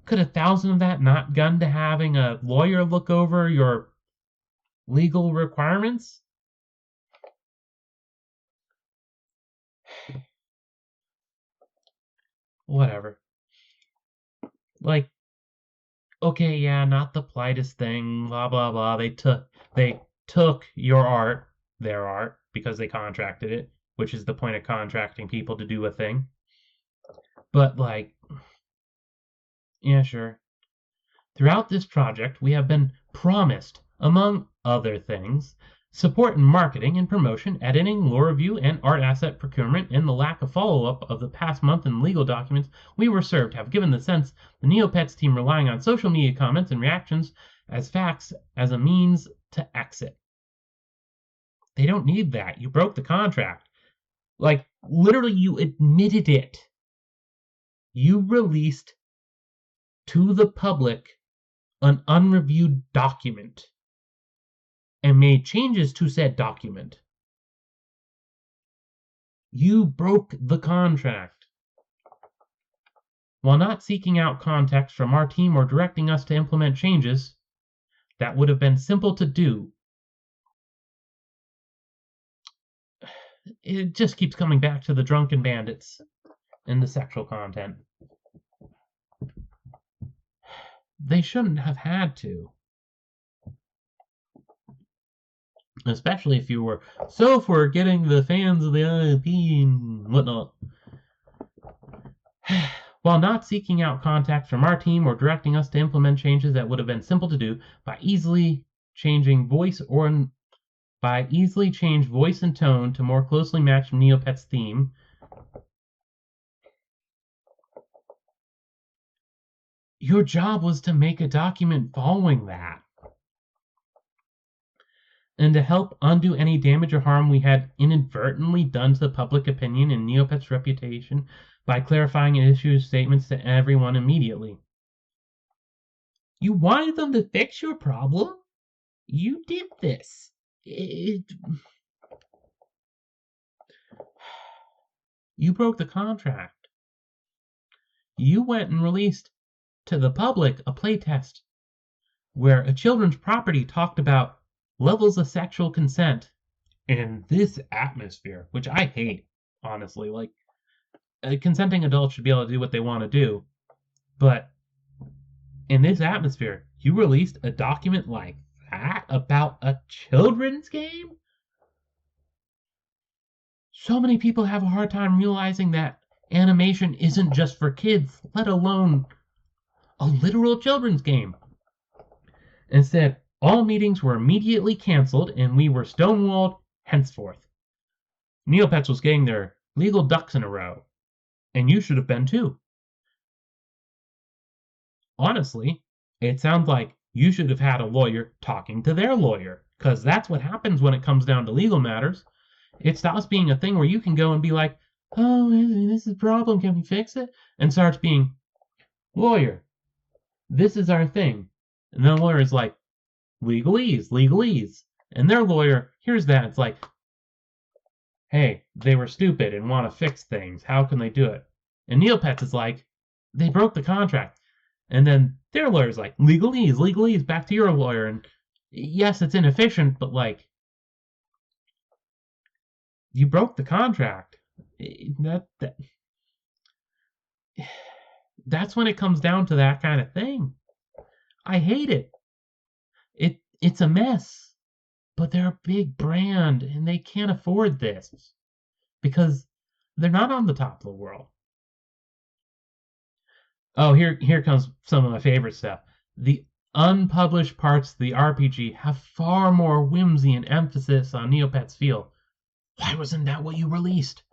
Could 1,000 of that not gone to having a lawyer look over your legal requirements? Whatever. Okay, yeah, not the politest thing, blah blah blah. They took your art, their art, because they contracted it, which is the point of contracting people to do a thing. But yeah, sure. Throughout this project, we have been promised, among other things, support in marketing and promotion, editing, lore review, and art asset procurement, and the lack of follow-up of the past month in legal documents we were served have given the sense the Neopets team relying on social media comments and reactions as facts as a means to exit. They don't need that. You broke the contract. Literally, you admitted it. You released to the public an unreviewed document and made changes to said document. You broke the contract. While not seeking out context from our team or directing us to implement changes that would have been simple to do, it just keeps coming back to the drunken bandits and the sexual content. They shouldn't have had to. Especially if you were so for getting the fans of the IP and whatnot. While not seeking out contact from our team or directing us to implement changes that would have been simple to do by easily changing voice or by easily change voice and tone to more closely match Neopets' theme. Your job was to make a document following that, and to help undo any damage or harm we had inadvertently done to the public opinion and Neopets' reputation by clarifying and issuing statements to everyone immediately. You wanted them to fix your problem? You did this. You broke the contract. You went and released to the public a playtest where a children's property talked about levels of sexual consent in this atmosphere, which I hate, honestly. Like, consenting adults should be able to do what they want to do, but in this atmosphere, you released a document like that about a children's game? So many people have a hard time realizing that animation isn't just for kids, let alone a literal children's game. Instead, all meetings were immediately canceled and we were stonewalled henceforth. Neopets was getting their legal ducks in a row, and you should have been too. Honestly, it sounds like you should have had a lawyer talking to their lawyer, because that's what happens when it comes down to legal matters. It stops being a thing where you can go and be like, oh, this is a problem, can we fix it? And starts being, lawyer, this is our thing. And the lawyer is like, legalese, legalese. And their lawyer hears that, it's like, hey, they were stupid and want to fix things. How can they do it? And Neopets is like, they broke the contract. And then their lawyer's like, legalese, legalese, back to your lawyer. And yes, it's inefficient, but like, you broke the contract. That's when it comes down to that kind of thing. I hate it. It's a mess. But they're a big brand and they can't afford this because they're not on the top of the world. Oh, here comes some of my favorite stuff. The unpublished parts of the RPG have far more whimsy and emphasis on Neopets' feel. Why wasn't that what you released?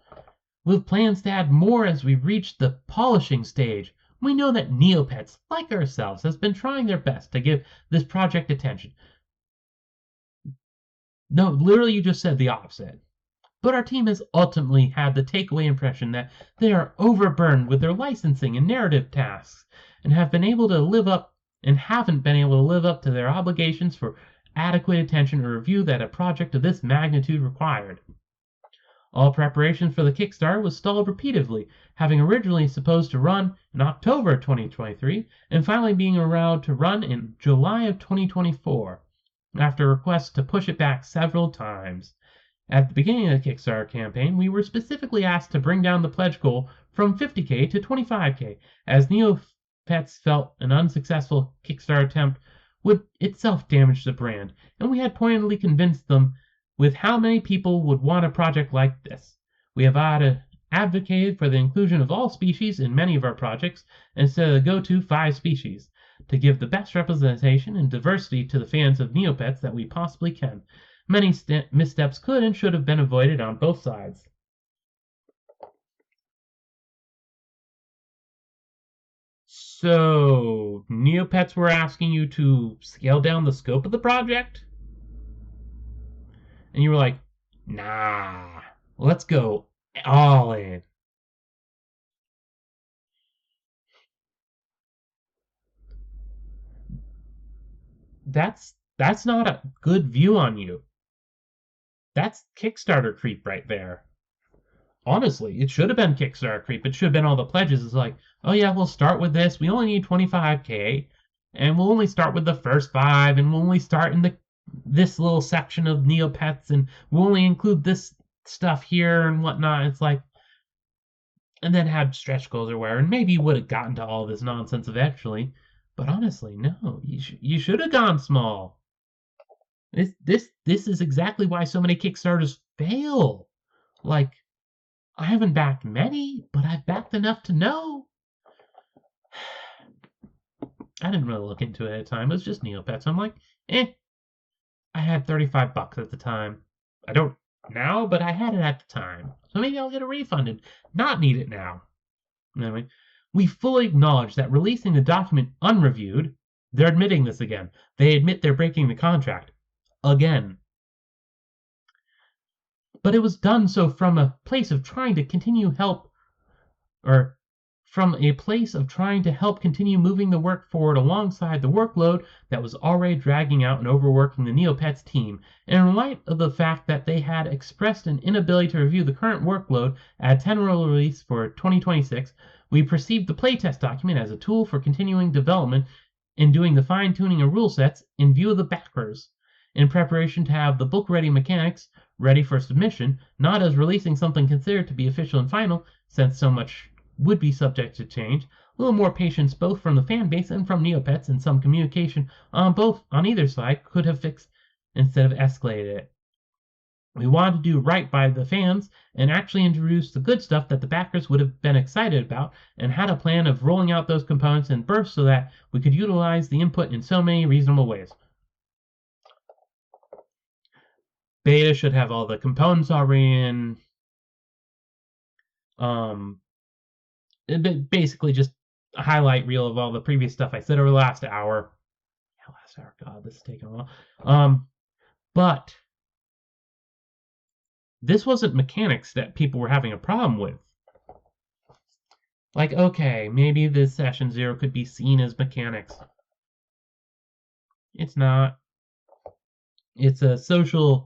With plans to add more as we reach the polishing stage, we know that Neopets, like ourselves, has been trying their best to give this project attention. No, literally, you just said the opposite. But our team has ultimately had the takeaway impression that they are overburdened with their licensing and narrative tasks and haven't been able to live up to their obligations for adequate attention or review that a project of this magnitude required. All preparation for the Kickstarter was stalled repeatedly, having originally supposed to run in October 2023 and finally being allowed to run in July of 2024, after requests to push it back several times. At the beginning of the Kickstarter campaign, we were specifically asked to bring down the pledge goal from 50k to 25k, as Neopets felt an unsuccessful Kickstarter attempt would itself damage the brand, and we had pointedly convinced them with how many people would want a project like this. We have advocated for the inclusion of all species in many of our projects instead of the go-to 5 species, to give the best representation and diversity to the fans of Neopets that we possibly can. Many missteps could and should have been avoided on both sides. So, Neopets were asking you to scale down the scope of the project? And you were like, nah, let's go all in. That's not a good view on you. That's Kickstarter creep right there. Honestly, it should have been Kickstarter creep. It should have been all the pledges. It's like, oh yeah, we'll start with this. We only need 25k, and we'll only start with the first 5, and we'll only start in this little section of Neopets, and we'll only include this stuff here and whatnot. It's like, and then had stretch goals or whatever, and maybe you would have gotten to all this nonsense eventually. But honestly, no, you should have gone small. This is exactly why so many Kickstarters fail. Like, I haven't backed many, but I've backed enough to know. I didn't really look into it at the time. It was just Neopets. I'm like, I had $35 at the time. I don't now, but I had it at the time. So maybe I'll get a refund and not need it now. Anyway, we fully acknowledge that releasing the document unreviewed, they're admitting this again. They admit they're breaking the contract. Again. But it was done so from a place of trying to continue help, or from a place of trying to help continue moving the work forward alongside the workload that was already dragging out and overworking the Neopets team, and in light of the fact that they had expressed an inability to review the current workload at a tentative release for 2026, we perceived the playtest document as a tool for continuing development and doing the fine-tuning of rule sets in view of the backers, in preparation to have the book-ready mechanics ready for submission, not as releasing something considered to be official and final, since so much would be subject to change. A little more patience both from the fan base and from Neopets, and some communication on either side could have fixed instead of escalated it. We wanted to do right by the fans and actually introduce the good stuff that the backers would have been excited about, and had a plan of rolling out those components in bursts so that we could utilize the input in so many reasonable ways. Beta should have all the components already in. Basically just a highlight reel of all the previous stuff I said over the last hour. Yeah, last hour, God, this is taking a while. But this wasn't mechanics that people were having a problem with. Like, okay, maybe this session 0 could be seen as mechanics. It's not. It's a social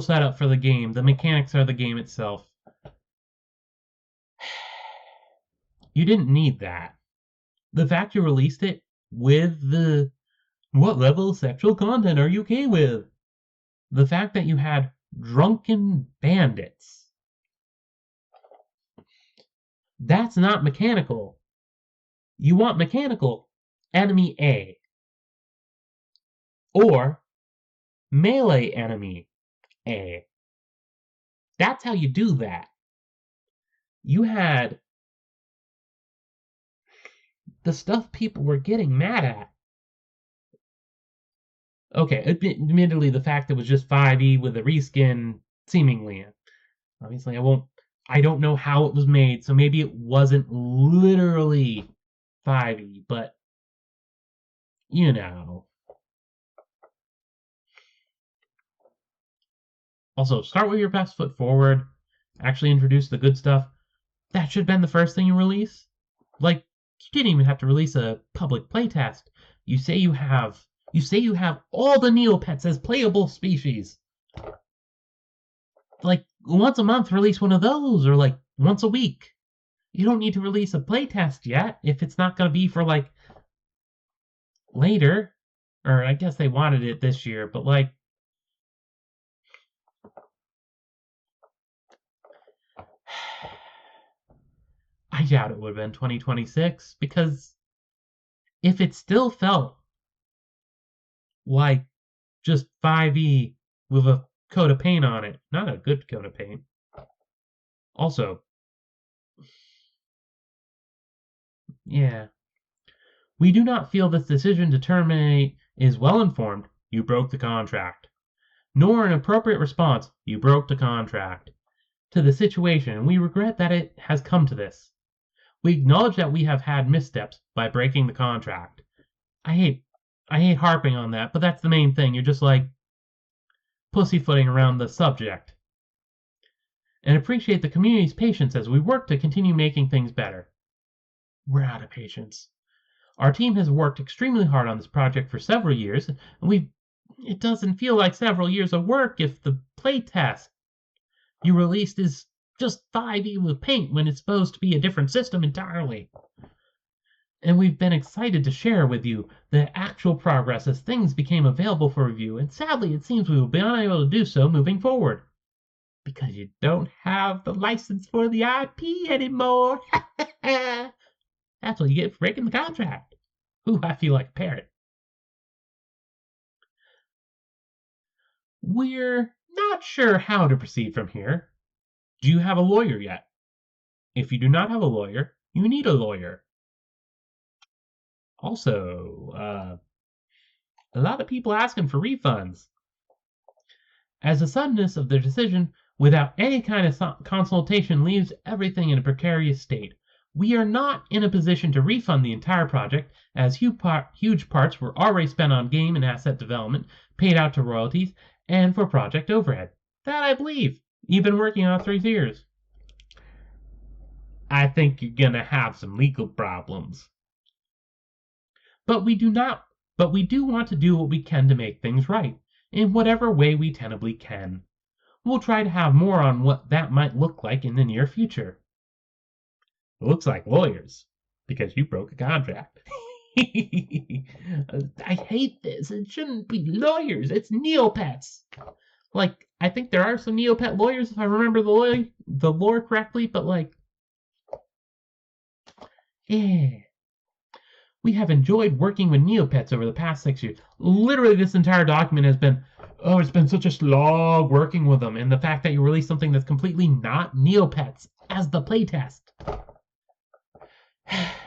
setup for the game. The mechanics are the game itself. You didn't need that. The fact you released it with the what level of sexual content are you okay with? The fact that you had drunken bandits. That's not mechanical. You want mechanical enemy A. Or melee enemy A. That's how you do that. You had the stuff people were getting mad at. Okay, admittedly, the fact that it was just 5e with a reskin, seemingly. Obviously, I don't know how it was made, so maybe it wasn't literally 5e, but, you know. Also, start with your best foot forward. Actually introduce the good stuff. That should have been the first thing you release. Like, you didn't even have to release a public playtest. You say you have all the Neopets as playable species. Like, once a month, release one of those, or like once a week. You don't need to release a playtest yet if it's not going to be for like later. Or I guess they wanted it this year, but like, I doubt it would have been 2026, because if it still felt like just 5e with a coat of paint on it, not a good coat of paint. Also, yeah. We do not feel this decision to terminate is well informed. You broke the contract. Nor an appropriate response. You broke the contract. To the situation, and we regret that it has come to this. We acknowledge that we have had missteps by breaking the contract. I hate harping on that, but that's the main thing. You're just like pussyfooting around the subject. And appreciate the community's patience as we work to continue making things better. We're out of patience. Our team has worked extremely hard on this project for several years, and it doesn't feel like several years of work if the playtest you released is just 5e with paint when it's supposed to be a different system entirely. And we've been excited to share with you the actual progress as things became available for review, and sadly it seems we will be unable to do so moving forward. Because you don't have the license for the IP anymore. That's what you get for breaking the contract. Ooh, I feel like a parrot. We're not sure how to proceed from here. Do you have a lawyer yet? If you do not have a lawyer, you need a lawyer. Also, a lot of people asking for refunds. As the suddenness of their decision without any kind of consultation leaves everything in a precarious state, we are not in a position to refund the entire project, as huge parts were already spent on game and asset development, paid out to royalties, and for project overhead. That I believe. You've been working on it 3 years. I think you're gonna have some legal problems. But we do not. But we do want to do what we can to make things right, in whatever way we tenably can. We'll try to have more on what that might look like in the near future. It looks like lawyers, because you broke a contract. I hate this. It shouldn't be lawyers. It's Neopets. Like, I think there are some Neopet lawyers, if I remember the lore correctly, but like, yeah. We have enjoyed working with Neopets over the past 6 years. Literally, this entire document has been, oh, it's been such a slog working with them, and the fact that you release something that's completely not Neopets as the playtest.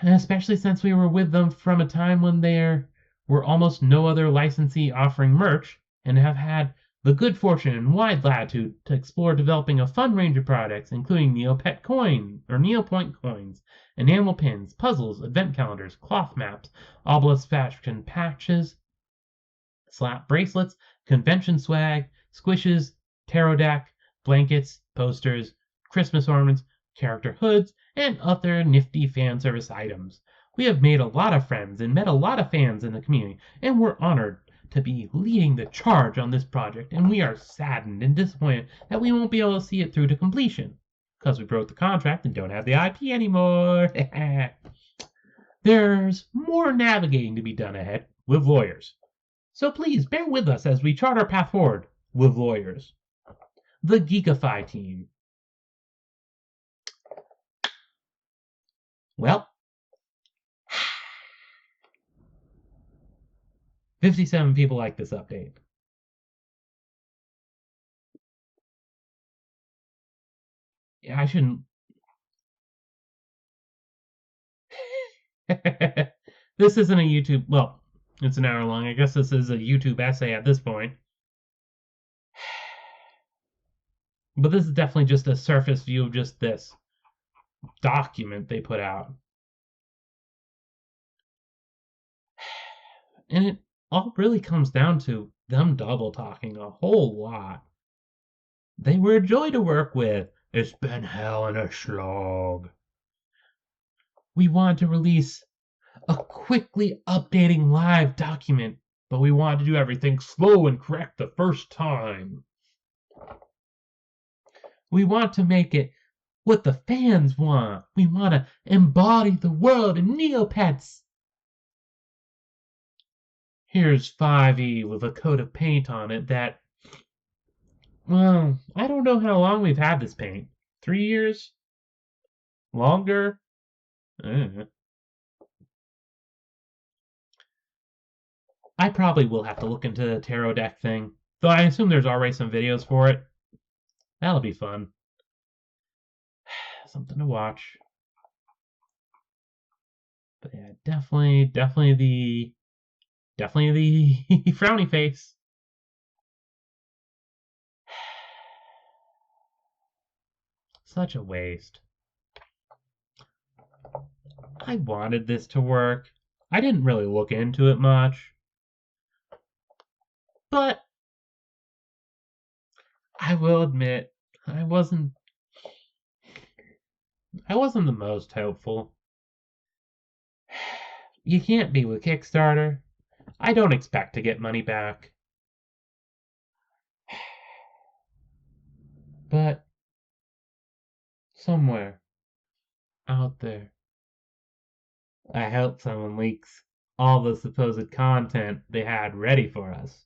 And especially since we were with them from a time when there were almost no other licensee offering merch, and have had the good fortune and wide latitude to explore developing a fun range of products, including Neopet coin or Neopoint coins, enamel pins, puzzles, advent calendars, cloth maps, obelisk fashion patches, slap bracelets, convention swag, squishes, tarot deck, blankets, posters, Christmas ornaments, character hoods, and other nifty fan service items. We have made a lot of friends and met a lot of fans in the community, and we're honored to be leading the charge on this project, and we are saddened and disappointed that we won't be able to see it through to completion, because we broke the contract and don't have the IP anymore. There's more navigating to be done ahead with lawyers. So please bear with us as we chart our path forward with lawyers. The Geekify team. Well, 57 people like this update. Yeah, I shouldn't. This isn't a YouTube. Well, it's an hour long. I guess this is a YouTube essay at this point. But this is definitely just a surface view of just this document they put out. And it all really comes down to them double talking a whole lot. They were a joy to work with. It's been hell and a slog. We wanted to release a quickly updating live document, but we wanted to do everything slow and correct the first time. We want to make it what the fans want. We want to embody the world in Neopets. Here's 5e with a coat of paint on it that, well, I don't know how long we've had this paint. 3 years? Longer? I probably will have to look into the tarot deck thing, though I assume there's already some videos for it. That'll be fun. Something to watch. But yeah, definitely the frowny face. Such a waste. I wanted this to work. I didn't really look into it much. But I will admit, I wasn't the most hopeful. You can't be with Kickstarter. I don't expect to get money back. But somewhere out there, I hope someone leaks all the supposed content they had ready for us.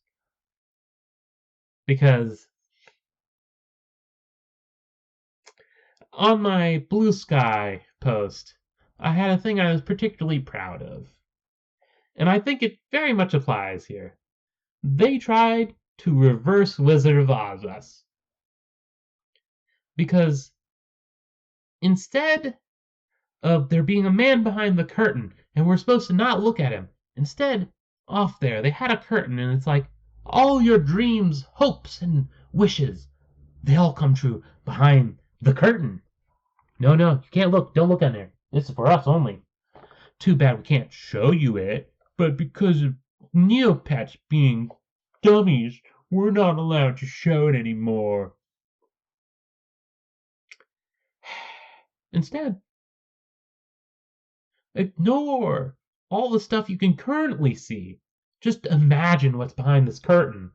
Because on my Blue Sky post, I had a thing I was particularly proud of. And I think it very much applies here. They tried to reverse Wizard of Oz us. Because instead of there being a man behind the curtain and we're supposed to not look at him, instead, off there, they had a curtain and it's like, all your dreams, hopes, and wishes, they all come true behind the curtain. No, you can't look. Don't look on there. This is for us only. Too bad we can't show you it, but because of Neopets being dummies, we're not allowed to show it anymore. Instead, ignore all the stuff you can currently see. Just imagine what's behind this curtain.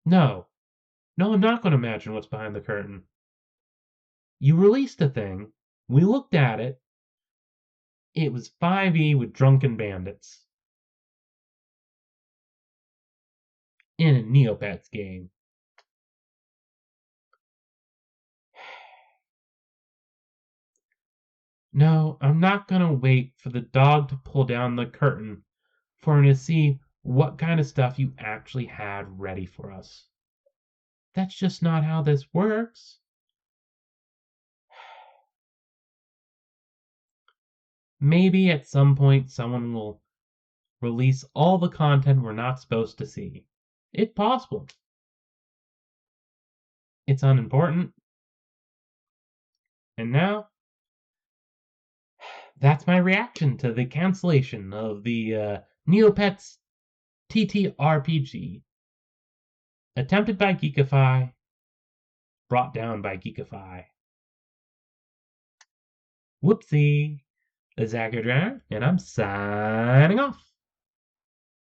No, I'm not going to imagine what's behind the curtain. You released a thing, we looked at it, it was 5e with drunken bandits. In a Neopets game. No, I'm not gonna wait for the dog to pull down the curtain for him to see what kind of stuff you actually had ready for us. That's just not how this works. Maybe at some point someone will release all the content we're not supposed to see. It's possible. It's unimportant. And now, that's my reaction to the cancellation of the Neopets TTRPG. Attempted by Geekify, brought down by Geekify. Whoopsie. This is Accurate, and I'm signing off.